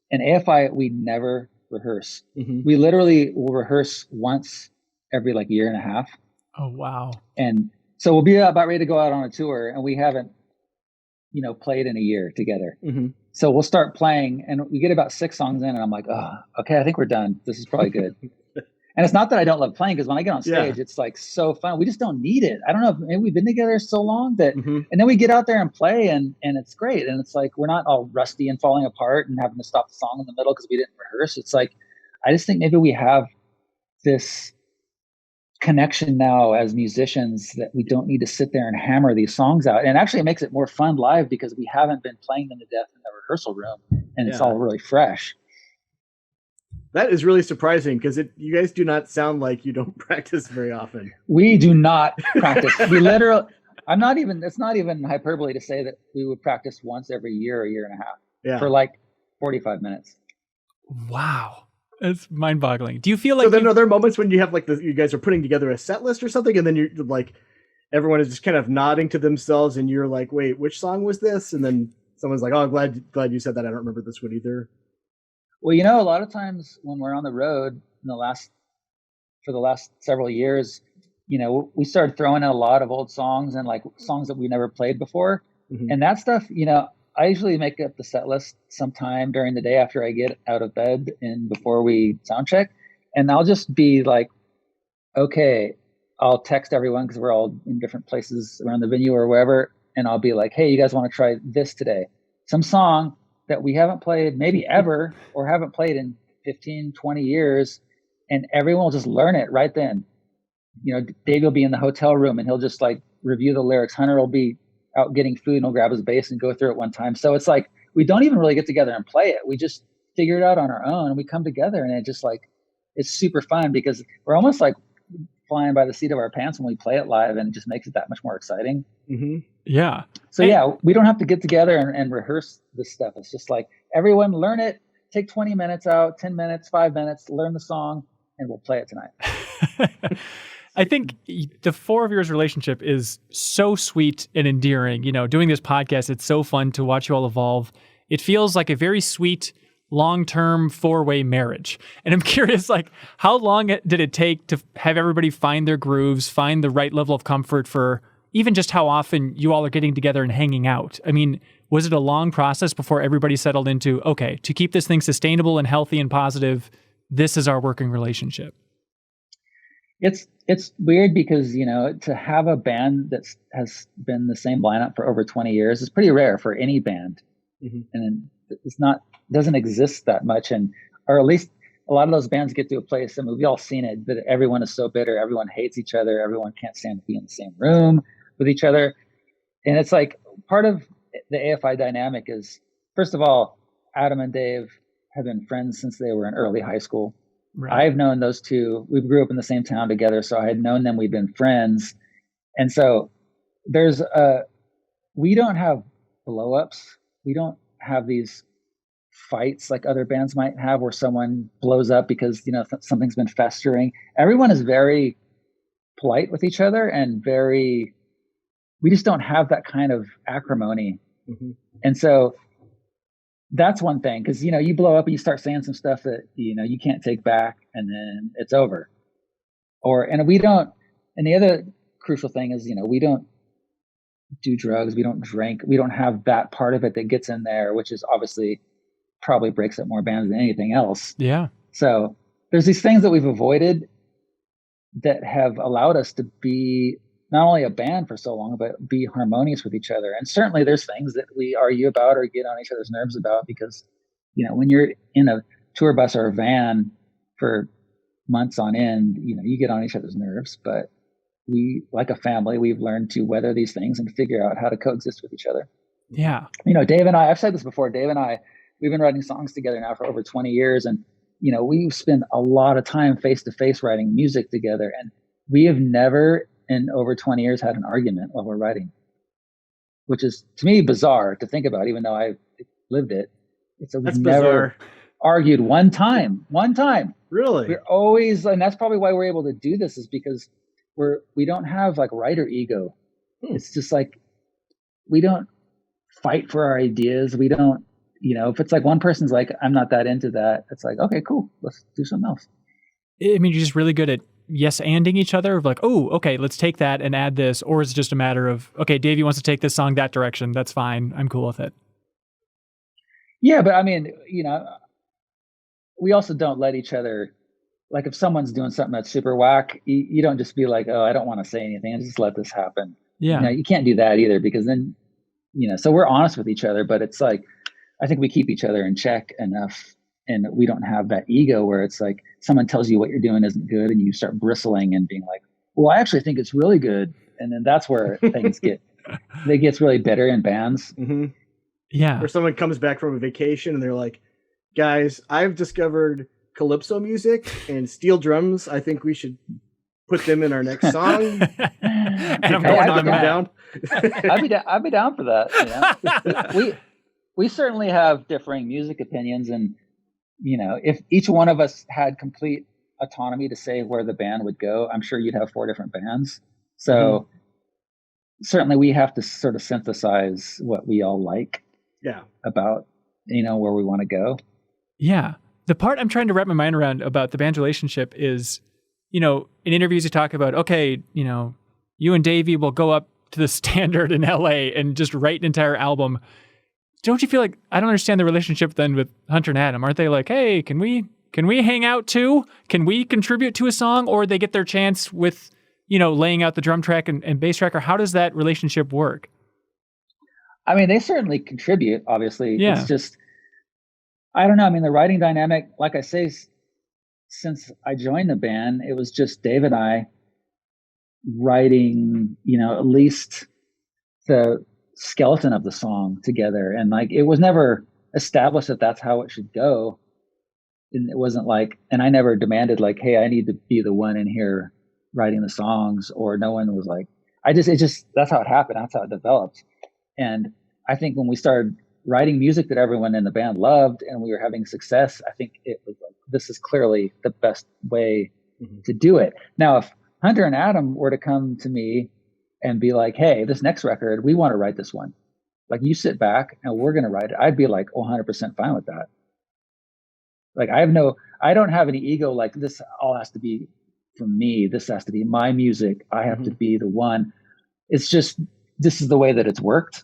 And AFI, we never rehearse. Mm-hmm. We literally will rehearse once every like year and a half. Oh wow! And so we'll be about ready to go out on a tour, and we haven't, played in a year together. Mm-hmm. So we'll start playing, and we get about 6 songs in, and I'm like, oh, okay, I think we're done. This is probably good. And it's not that I don't love playing, because when I get on stage, it's like so fun. We just don't need it. I don't know. Maybe we've been together so long that, and then we get out there and play, and it's great. And it's like, we're not all rusty and falling apart and having to stop the song in the middle because we didn't rehearse. It's like, I just think maybe we have this connection now as musicians that we don't need to sit there and hammer these songs out. And actually it makes it more fun live because we haven't been playing them to death in the rehearsal room, and it's all really fresh. That is really surprising, because you guys do not sound like you don't practice very often. We do not practice. We literally, it's not even hyperbole to say that we would practice once every year, a year and a half for like 45 minutes. Wow. It's mind-boggling. Do you feel like... So then are there moments when you have like you guys are putting together a set list or something, and then you're like, everyone is just kind of nodding to themselves, and you're like, wait, which song was this? And then someone's like, oh, I'm glad you said that. I don't remember this one either. Well, a lot of times when we're on the road for the last several years, we started throwing in a lot of old songs and like songs that we never played before. Mm-hmm. And that stuff, I usually make up the set list sometime during the day after I get out of bed and before we sound check. And I'll just be like, okay, I'll text everyone because we're all in different places around the venue or wherever. And I'll be like, hey, you guys want to try this today? Some song that we haven't played maybe ever, or haven't played in 15, 20 years. And everyone will just learn it right then. Dave will be in the hotel room and he'll just like review the lyrics. Hunter will be out getting food and he'll grab his bass and go through it one time. So it's like, we don't even really get together and play it. We just figure it out on our own, and we come together, and it's super fun because we're almost like flying by the seat of our pants when we play it live, and it just makes it that much more exciting. Mm-hmm. Yeah. So we don't have to get together and rehearse this stuff. It's just like, everyone learn it, take 20 minutes out, 10 minutes, 5 minutes, learn the song, and we'll play it tonight. I think the four of yours relationship is so sweet and endearing. Doing this podcast, it's so fun to watch you all evolve. It feels like a very sweet, long-term four-way marriage. And I'm curious, like, how long did it take to have everybody find their grooves, find the right level of comfort for even just how often you all are getting together and hanging out? I mean, was it a long process before everybody settled into, okay, to keep this thing sustainable and healthy and positive, this is our working relationship? It's weird because, to have a band that has been the same lineup for over 20 years is pretty rare for any band. Mm-hmm. And doesn't exist that much. Or at least a lot of those bands get to a place, we've all seen it, that everyone is so bitter. Everyone hates each other. Everyone can't stand to be in the same room with each other. And it's like, part of the AFI dynamic is, first of all, Adam and Dave have been friends since they were in early high school. Right. I've known those two. We grew up in the same town together, so I had known them. We've been friends. And so we don't have blow-ups. We don't have these fights like other bands might have where someone blows up because, something's been festering. Everyone is very polite with each other and we just don't have that kind of acrimony. Mm-hmm. And so that's one thing, because you blow up and you start saying some stuff that you can't take back, and then it's over. And the other crucial thing is, we don't do drugs, we don't drink, we don't have that part of it that gets in there, which is obviously probably breaks up more bands than anything else. Yeah. So there's these things that we've avoided that have allowed us to be not only a band for so long, but be harmonious with each other. And certainly there's things that we argue about or get on each other's nerves about, because, when you're in a tour bus or a van for months on end, you get on each other's nerves. But we, like a family, we've learned to weather these things and figure out how to coexist with each other. Yeah. Dave and I've said this before, Dave and I, we've been writing songs together now for over 20 years. And, we spend a lot of time face to face writing music together. And we have never in over 20 years had an argument while we're writing, which is, to me, bizarre to think about, even though I lived it. That's bizarre. Argued one time. Really? We're always, and that's probably why we're able to do this, is because we don't have like writer ego. It's just like, we don't fight for our ideas. We don't, if it's like one person's like, I'm not that into that, it's like, okay, cool, let's do something else. I mean, you're just really good at yes-anding each other, of like, oh, okay, let's take that and add this. Or is it just a matter of, okay, Davey wants to take this song that direction, that's fine, I'm cool with it? Yeah, but I mean, we also don't let each other, like, if someone's doing something that's super whack, you don't just be like, oh, I don't want to say anything, and just let this happen. Yeah. You can't do that either, because then, so we're honest with each other, but it's like, I think we keep each other in check enough, and we don't have that ego where it's like someone tells you what you're doing isn't good and you start bristling and being like, well, I actually think it's really good. And then that's where things gets really bitter in bands. Mm-hmm. Yeah. Or someone comes back from a vacation and they're like, guys, I've discovered calypso music and steel drums. I think we should put them in our next song. And I'm going to knock them down. I'd be down for that. We certainly have differing music opinions, and if each one of us had complete autonomy to say where the band would go, I'm sure you'd have 4 different bands. So certainly we have to sort of synthesize what we all like. Yeah. About where we want to go. Yeah. The part I'm trying to wrap my mind around about the band's relationship is, in interviews you talk about, okay, you and Davey will go up to the Standard in LA and just write an entire album. Don't you feel like, I don't understand the relationship then with Hunter and Adam? Aren't they like, hey, can we hang out too? Can we contribute to a song? Or they get their chance with, laying out the drum track and bass track? Or how does that relationship work? I mean, they certainly contribute, obviously. Yeah. It's just, I don't know. I mean, the writing dynamic, like I say, since I joined the band, it was just Dave and I. writing, at least the skeleton of the song together. And like, it was never established that that's how it should go. And it wasn't like, and I never demanded like, hey, I need to be the one in here writing the songs, or no one was like, that's how it happened. That's how it developed. And I think when we started writing music that everyone in the band loved and we were having success, I think it was like, this is clearly the best way to do it. Now, if Hunter and Adam were to come to me and be like, hey, this next record, we want to write this one. Like, you sit back and we're going to write it. I'd be like 100% fine with that. Like, I don't have any ego. Like, this all has to be from me. This has to be my music. I have to be the one. It's just, this is the way that it's worked.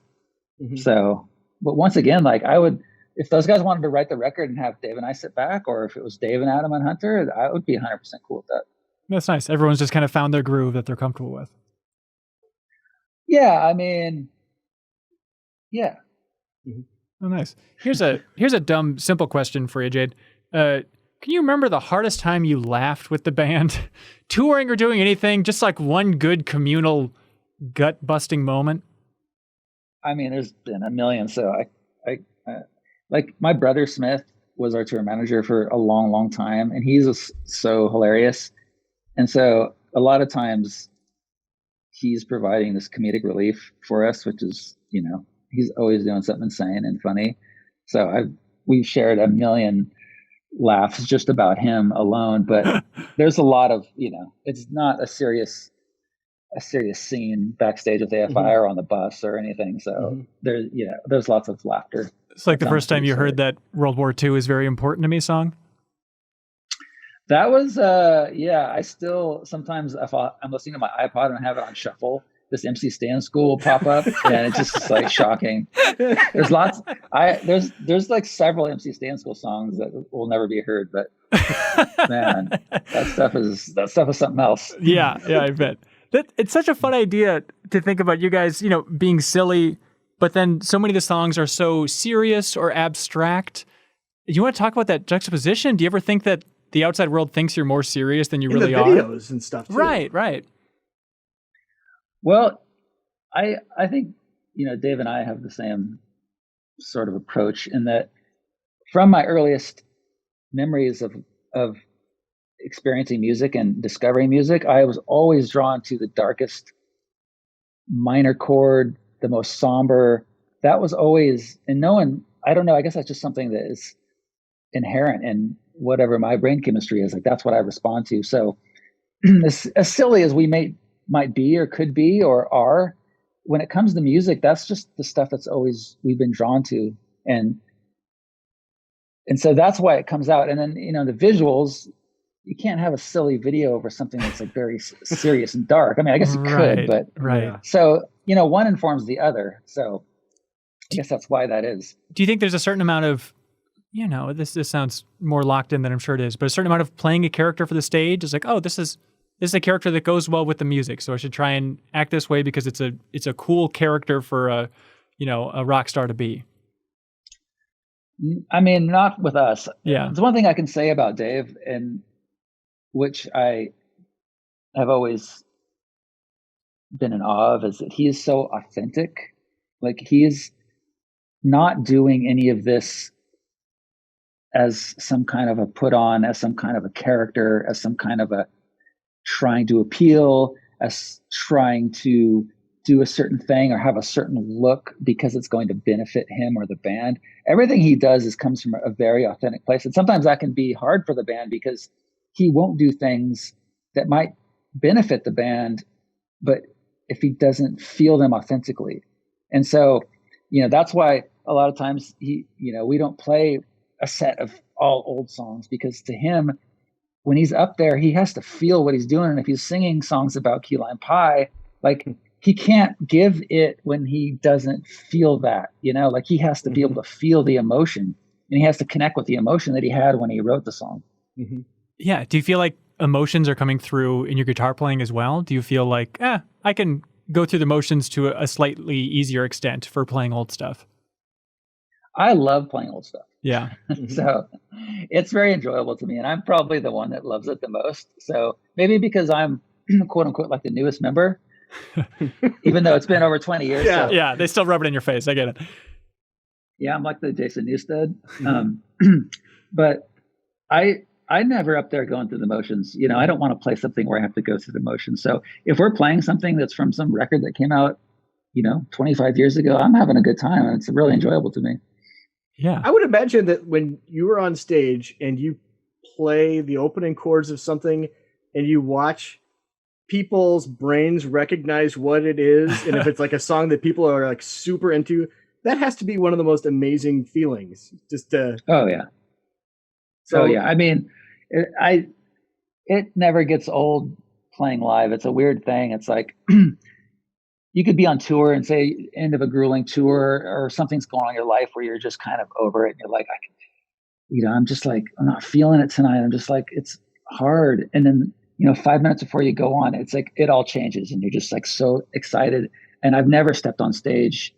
So, but once again, like, I would, if those guys wanted to write the record and have Dave and I sit back, or if it was Dave and Adam and Hunter, I would be 100% cool with that. That's nice. Everyone's just kind of found their groove that they're comfortable with. Yeah, I mean, yeah. Oh, nice. Here's a dumb, simple question for you, Jade. Can you remember the hardest time you laughed with the band, touring or doing anything? Just like one good communal gut-busting moment. I mean, there's been a million. So I like, my brother Smith was our tour manager for a long, long time, and he's so hilarious. And so a lot of times he's providing this comedic relief for us, which is, he's always doing something insane and funny. So we've shared a million laughs just about him alone, but there's a lot of, it's not a serious scene backstage with AFI or on the bus or anything. So there's lots of laughter. It's like the first time you heard that World War II is very important to me song. That was, I still, sometimes if I'm listening to my iPod and I have it on shuffle, this MC Stan School will pop up, and it's just like shocking. There's lots, there's like several MC Stan School songs that will never be heard, but man, that stuff is something else. Yeah, I bet. It's such a fun idea to think about you guys, being silly, but then so many of the songs are so serious or abstract. You want to talk about that juxtaposition? Do you ever think that the outside world thinks you're more serious than you really are? In the videos and stuff too. Right. Well, I think, Dave and I have the same sort of approach in that from my earliest memories of experiencing music and discovering music, I was always drawn to the darkest minor chord, the most somber. That was always, and no one, I don't know, I guess that's just something that is inherent in whatever my brain chemistry is. Like, that's what I respond to. So as silly as we might be or could be or are, when it comes to music, that's just the stuff that's always we've been drawn to. And so that's why it comes out. And then, the visuals, you can't have a silly video over something that's like very serious and dark. I mean, I guess you could, but so, one informs the other. So I guess that's why that is. Do you think there's a certain amount of, this sounds more locked in than I'm sure it is, but a certain amount of playing a character for the stage is like, oh, this is a character that goes well with the music, so I should try and act this way because it's a cool character for a rock star to be. I mean, not with us. Yeah. There's one thing I can say about Dave, and which I have always been in awe of, is that he is so authentic. Like, he's not doing any of this as some kind of a put on, as some kind of a character, as some kind of a trying to appeal, as trying to do a certain thing or have a certain look because it's going to benefit him or the band. Everything he does comes from a very authentic place. And sometimes that can be hard for the band because he won't do things that might benefit the band, but if he doesn't feel them authentically. And so, that's why a lot of times we don't play a set of all old songs, because to him, when he's up there, he has to feel what he's doing. And if he's singing songs about key lime pie, like, he can't give it when he doesn't feel that, like, he has to be able to feel the emotion, and he has to connect with the emotion that he had when he wrote the song. Mm-hmm. Yeah. Do you feel like emotions are coming through in your guitar playing as well? Do you feel like, I can go through the motions to a slightly easier extent for playing old stuff? I love playing old stuff. Yeah. So it's very enjoyable to me, and I'm probably the one that loves it the most. So maybe because I'm quote unquote like the newest member, even though it's been over 20 years. Yeah. So, Yeah, they still rub it in your face. I get it. yeah, I'm like the Jason Newsted. But I never up there going through the motions. You know, I don't want to play something where I have to go through the motions. So if we're playing something that's from some record that came out, 25 years ago, I'm having a good time, and it's really enjoyable to me. Yeah. I would imagine that when you were on stage and you play the opening chords of something and you watch people's brains recognize what it is, and if it's like a song that people are like super into, that has to be one of the most amazing feelings. Just to Oh yeah. So yeah, I mean, it never gets old playing live. It's a weird thing. It's like you could be on tour and say end of a grueling tour, or something's going on in your life where you're just kind of over it, and you're like, I'm just like, I'm not feeling it tonight. I'm just like, it's hard. And then 5 minutes before you go on, it's like it all changes, and you're just like so excited. And I've never stepped on stage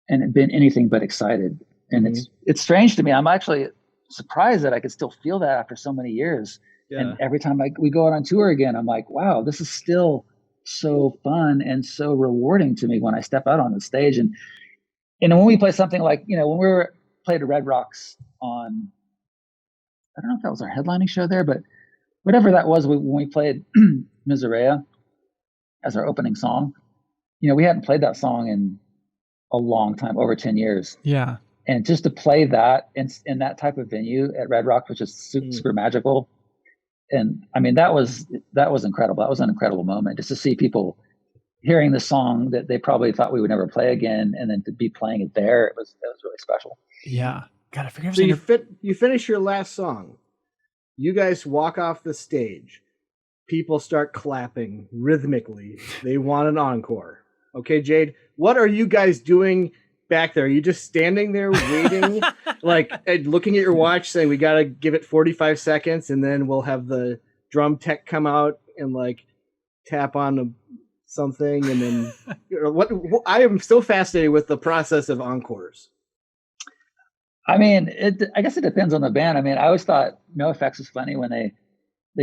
and been anything but excited. And it's strange to me. I'm actually surprised that I could still feel that after so many years. Yeah. And every time we go out on tour again, I'm like, wow, this is still so fun and so rewarding to me when I step out on the stage. And when we play something like, when we played at Red Rocks on, I don't know if that was our headlining show there, but whatever that was, when we played Miserea as our opening song, we hadn't played that song in a long time, over 10 years. Yeah. And just to play that in that type of venue at Red Rock, which is super magical. And I mean, that was incredible. That was an incredible moment, just to see people hearing the song that they probably thought we would never play again, and then to be playing it there, it was really special. Yeah. God, I forget. So you finish your last song. You guys walk off the stage. People start clapping rhythmically. They want an encore. Okay, Jade, what are you guys doing back there? Are you just standing there waiting, like looking at your watch saying we got to give it 45 seconds and then we'll have the drum tech come out and like tap on something? And then what I am so fascinated with the process of encores. I mean, I guess it depends on the band. I mean, I always thought NoFX was funny when they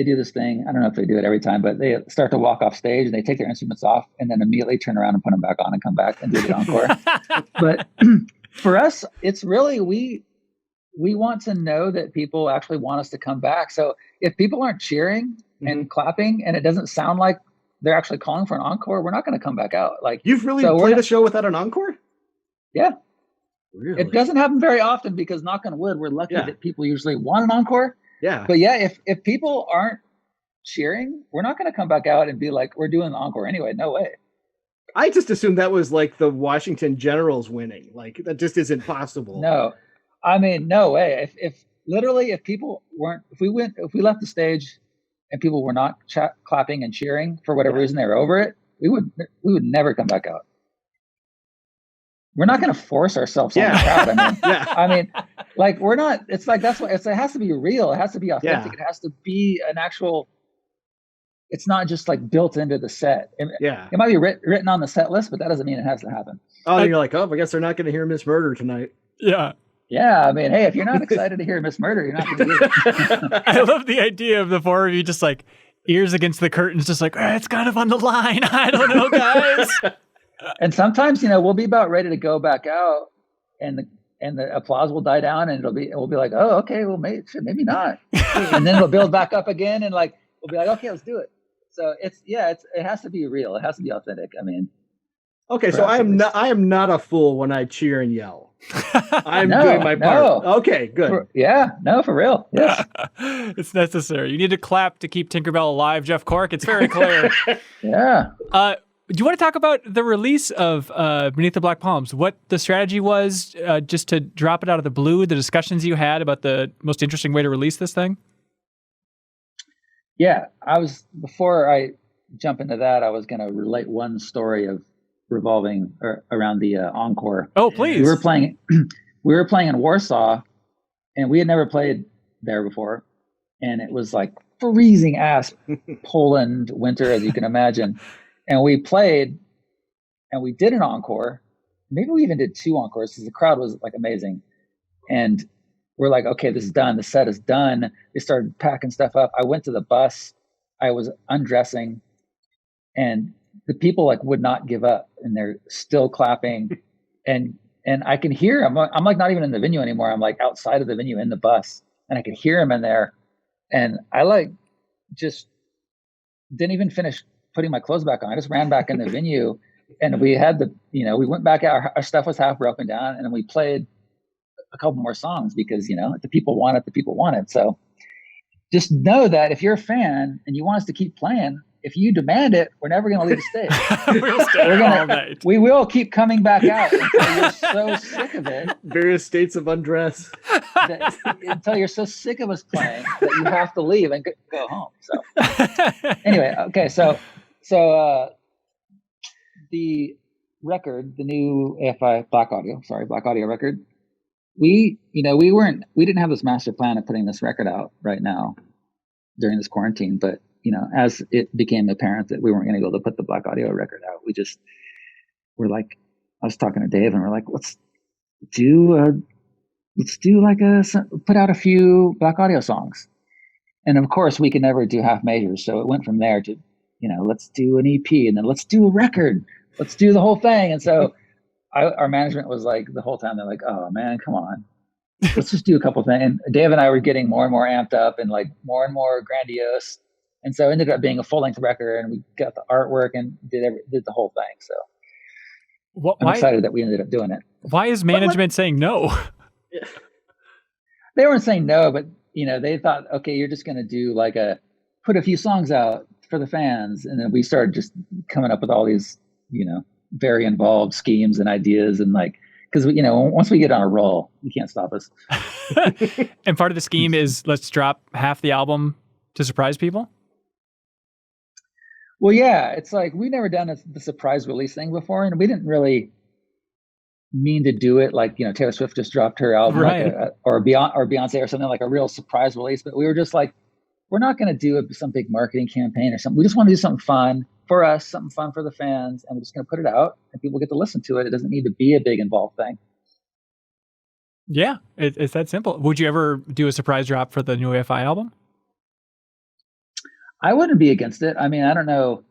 do this thing. I don't know if they do it every time, but they start to walk off stage and they take their instruments off and then immediately turn around and put them back on and come back and do the encore. But for us, it's really, we want to know that people actually want us to come back. So if people aren't cheering and clapping and it doesn't sound like they're actually calling for an encore, we're not going to come back out. Like, you've really played a show without an encore? Yeah. Really? It doesn't happen very often because, knock on wood, we're lucky that people usually want an encore. Yeah. But yeah, if people aren't cheering, we're not going to come back out and be like, we're doing the encore anyway. No way. I just assumed that was like the Washington Generals winning. Like, that just isn't possible. No, I mean, no way. If people weren't, if we left the stage and people were not clapping and cheering for whatever reason they were over it, we would never come back out. We're not going to force ourselves on the crowd. I mean, I mean, like, we're not. It's like that's what it has to be real. It has to be authentic. It has to be an actual. It's not just like built into the set. It might be written on the set list, but that doesn't mean it has to happen. Oh, you're like, I guess they're not going to hear Miss Murder tonight. Yeah. Yeah, I mean, hey, if you're not excited to hear Miss Murder, you're not going to hear it. I love the idea of the four of you just like ears against the curtains, just like, it's kind of on the line. I don't know, guys. And sometimes, we'll be about ready to go back out, and the applause will die down, and we'll be like, oh, okay, well, maybe not, and then it'll build back up again, and like we'll be like, okay, let's do it. So it has to be real. It has to be authentic. I mean, okay, so I am not a fool when I cheer and yell. I'm doing my part. No. Okay, good. For real. Yes. It's necessary. You need to clap to keep Tinkerbell alive, Jeff Cork. It's very clear. Yeah. Do you want to talk about the release of Beneath the Black Palms? What the strategy was, just to drop it out of the blue, the discussions you had about the most interesting way to release this thing? Yeah, before I jump into that, I was going to relate one story of revolving around the encore. Oh, please. We were playing in Warsaw, and we had never played there before. And it was like freezing ass Poland winter, as you can imagine. And we played, and we did an encore. Maybe we even did two encores because the crowd was like amazing. And we're like, okay, this is done. The set is done. They started packing stuff up. I went to the bus. I was undressing, and the people like would not give up, and they're still clapping, and I can hear them. I'm like not even in the venue anymore. I'm like outside of the venue in the bus, and I could hear them in there, and I like just didn't even finish putting my clothes back on. I just ran back in the venue, and we had we went back out. Our stuff was half broken down, and then we played a couple more songs because the people want it. So just know that if you're a fan and you want us to keep playing, if you demand it, we're never going to leave the stage. We'll stay all night. We will keep coming back out until you're so sick of it. Various states of undress. Until you're so sick of us playing that you have to leave and go home. So anyway, okay, so the record, the new AFI Black Audio record. We didn't have this master plan of putting this record out right now during this quarantine, but as it became apparent that we weren't going to be able to put the Black Audio record out, we're like, I was talking to Dave and we're like, let's put out a few Black Audio songs. And of course we could never do half measures. So it went from there to, let's do an EP and then let's do a record. Let's do the whole thing. And so our management was like, the whole time, they're like, oh man, come on. Let's just do a couple things. And Dave and I were getting more and more amped up and like more and more grandiose. And so it ended up being a full-length record, and we got the artwork and did the whole thing. So I'm excited that we ended up doing it. Why is management saying no? They weren't saying no, but they thought, okay, you're just going to do put a few songs out for the fans. And then we started just coming up with all these, very involved schemes and ideas, and because once we get on a roll, you can't stop us. And part of the scheme is let's drop half the album to surprise people. Well, yeah, it's like we've never done the surprise release thing before, and we didn't really mean to do it like Taylor Swift just dropped her album, right? Or Beyonce or something, like a real surprise release. But we were just like, we're not going to do some big marketing campaign or something. We just want to do something fun for us, something fun for the fans, and we're just going to put it out, and people get to listen to it. It doesn't need to be a big involved thing. Yeah, it's that simple. Would you ever do a surprise drop for the new AFI album? I wouldn't be against it. I mean, I don't know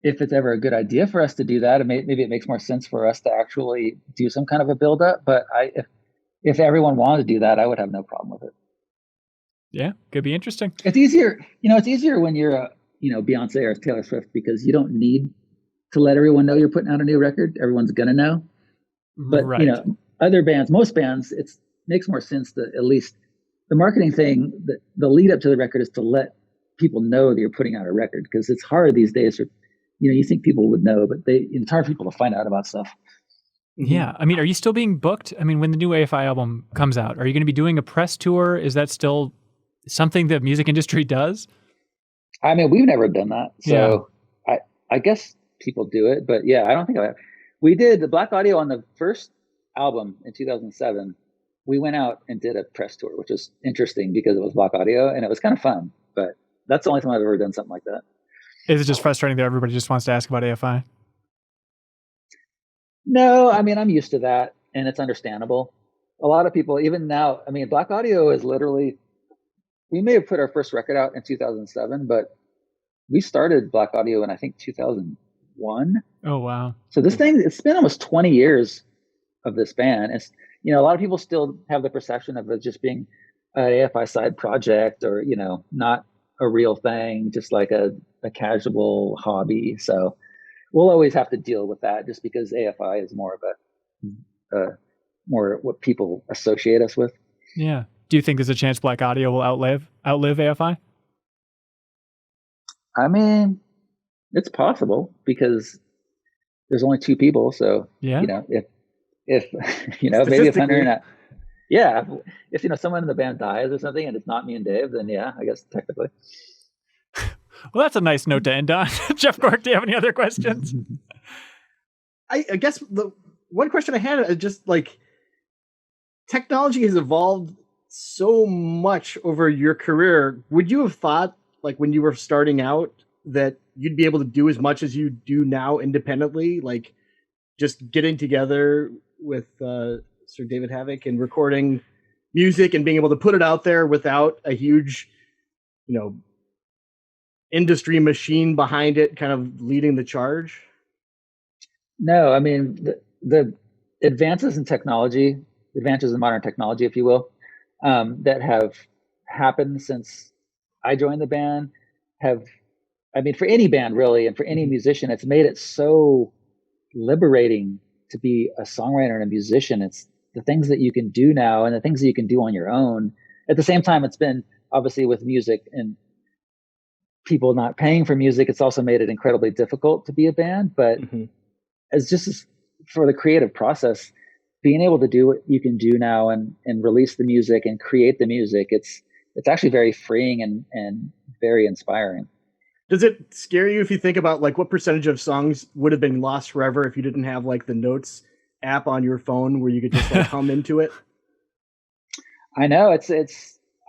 if it's ever a good idea for us to do that. Maybe it makes more sense for us to actually do some kind of a build up. But if everyone wanted to do that, I would have no problem with it. Yeah, could be interesting. It's easier. It's easier when you're a Beyonce or Taylor Swift, because you don't need to let everyone know you're putting out a new record. Everyone's gonna know. But right. Other bands, most bands, it makes more sense to at least the marketing thing. The lead up to the record is to let people know that you're putting out a record, because it's hard these days for, you think people would know, but it's hard for people to find out about stuff. Yeah. I mean, are you still being booked? I mean, when the new AFI album comes out, are you going to be doing a press tour? Is that still something the music industry does? I mean, we've never done that. So yeah. I guess people do it, but yeah, I don't think we did the Black Audio on the first album in 2007. We went out and did a press tour, which was interesting because it was Black Audio and it was kind of fun, but that's the only time I've ever done something like that. Is it just frustrating that everybody just wants to ask about AFI? No, I mean, I'm used to that, and it's understandable. A lot of people, even now, I mean, Black Audio is literally, we may have put our first record out in 2007, but we started Black Audio in, I think, 2001. Oh, wow. So this thing, it's been almost 20 years of this band. It's, a lot of people still have the perception of it just being an AFI side project, or, not a real thing, just like a casual hobby. So we'll always have to deal with that, just because AFI is more of more what people associate us with. Yeah. Do you think there's a chance Black Audio will outlive AFI? I mean, it's possible, because there's only two people. So, yeah. If maybe if Hunter and I, yeah, if someone in the band dies or something and it's not me and Dave, then yeah, I guess technically. Well, that's a nice note to end on. Jeff Cork, do you have any other questions? I guess the one question I had is just like, technology has evolved so much over your career. Would you have thought, like when you were starting out, that you'd be able to do as much as you do now independently? Like just getting together with Sir David Havok and recording music and being able to put it out there without a huge, industry machine behind it kind of leading the charge? No, I mean, the advances in technology, advances in modern technology, if you will, that have happened since I joined the band for any band really, and for any musician, it's made it so liberating to be a songwriter and a musician. It's the things that you can do now and the things that you can do on your own. At the same time, it's been obviously with music and people not paying for music, it's also made it incredibly difficult to be a band. But as for the creative process, being able to do what you can do now and release the music and create the music, it's actually very freeing and very inspiring. Does it scare you if you think about like what percentage of songs would have been lost forever if you didn't have like the Notes app on your phone where you could just like hum into it? I know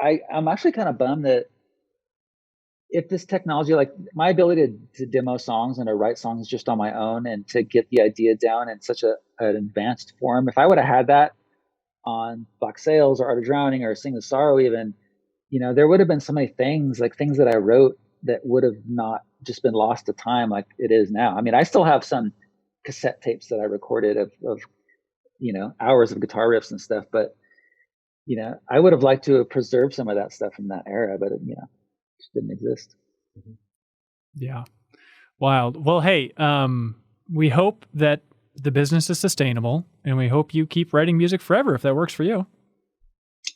I'm actually kind of bummed that if this technology, like my ability to demo songs and to write songs just on my own and to get the idea down in such an advanced form, if I would have had that on Box Sales or Art of Drowning or Sing the Sorrow even, there would have been so many things, like things that I wrote that would have not just been lost to time like it is now. I mean, I still have some cassette tapes that I recorded of hours of guitar riffs and stuff, but I would have liked to have preserved some of that stuff from that era, but it just didn't exist. Yeah. Wild. Well, hey, we hope that the business is sustainable, and we hope you keep writing music forever if that works for you.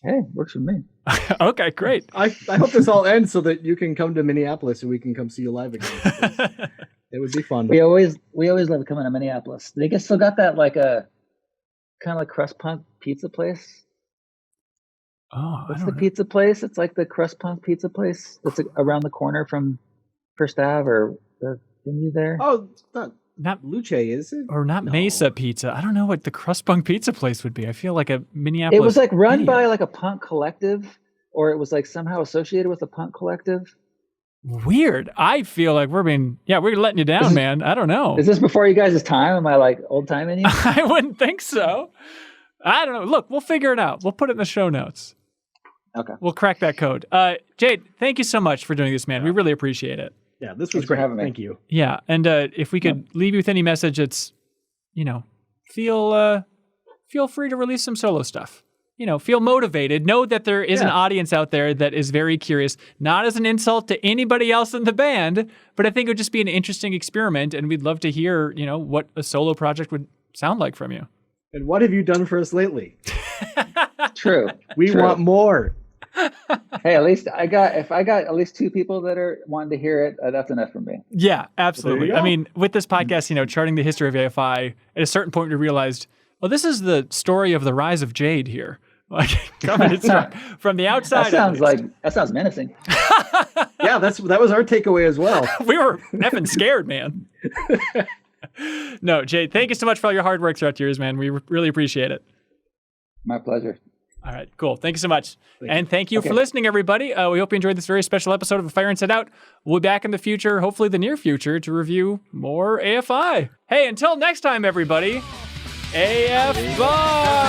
Hey, works for me. Okay, great. I hope this all ends so that you can come to Minneapolis and we can come see you live again. It would be fun. We always love coming to Minneapolis. They still got that like a kind of like crust punk pizza place. Oh, what's the pizza place? It's like the crust punk pizza place that's around the corner from First Ave or the venue there. Oh, it's not Luce, is it? Or not Mesa Pizza. I don't know what the crust punk pizza place would be. I feel like a Minneapolis. It was like run by like a punk collective, or it was like somehow associated with a punk collective. Weird. I feel like we're letting you down, man. I don't know. Is this before you guys' time? Am I like old timing you? I wouldn't think so. I don't know. Look, we'll figure it out. We'll put it in the show notes. Okay. We'll crack that code. Jade, thank you so much for doing this, man. We really appreciate it. Yeah, this was great. Thank you. Yeah, and if we could leave you with any message, it's, feel free to release some solo stuff. Feel motivated. Know that there is an audience out there that is very curious, not as an insult to anybody else in the band, but I think it would just be an interesting experiment, and we'd love to hear, what a solo project would sound like from you. And what have you done for us lately? True. We want more. Hey, at least if I got at least 2 people that are wanting to hear it, that's enough for me. Yeah, absolutely. I mean, with this podcast, charting the history of AFI, at a certain point we realized, well, this is the story of the rise of Jade here. Like coming from the outside. That sounds menacing. Yeah, that was our takeaway as well. We were effing scared, man. No, Jade, thank you so much for all your hard work throughout the years, man. We really appreciate it. My pleasure. All right, cool. Thank you so much. Thank you for listening, everybody. We hope you enjoyed this very special episode of A Fire Inside Out. We'll be back in the future, hopefully the near future, to review more AFI. Hey, until next time, everybody, AFI!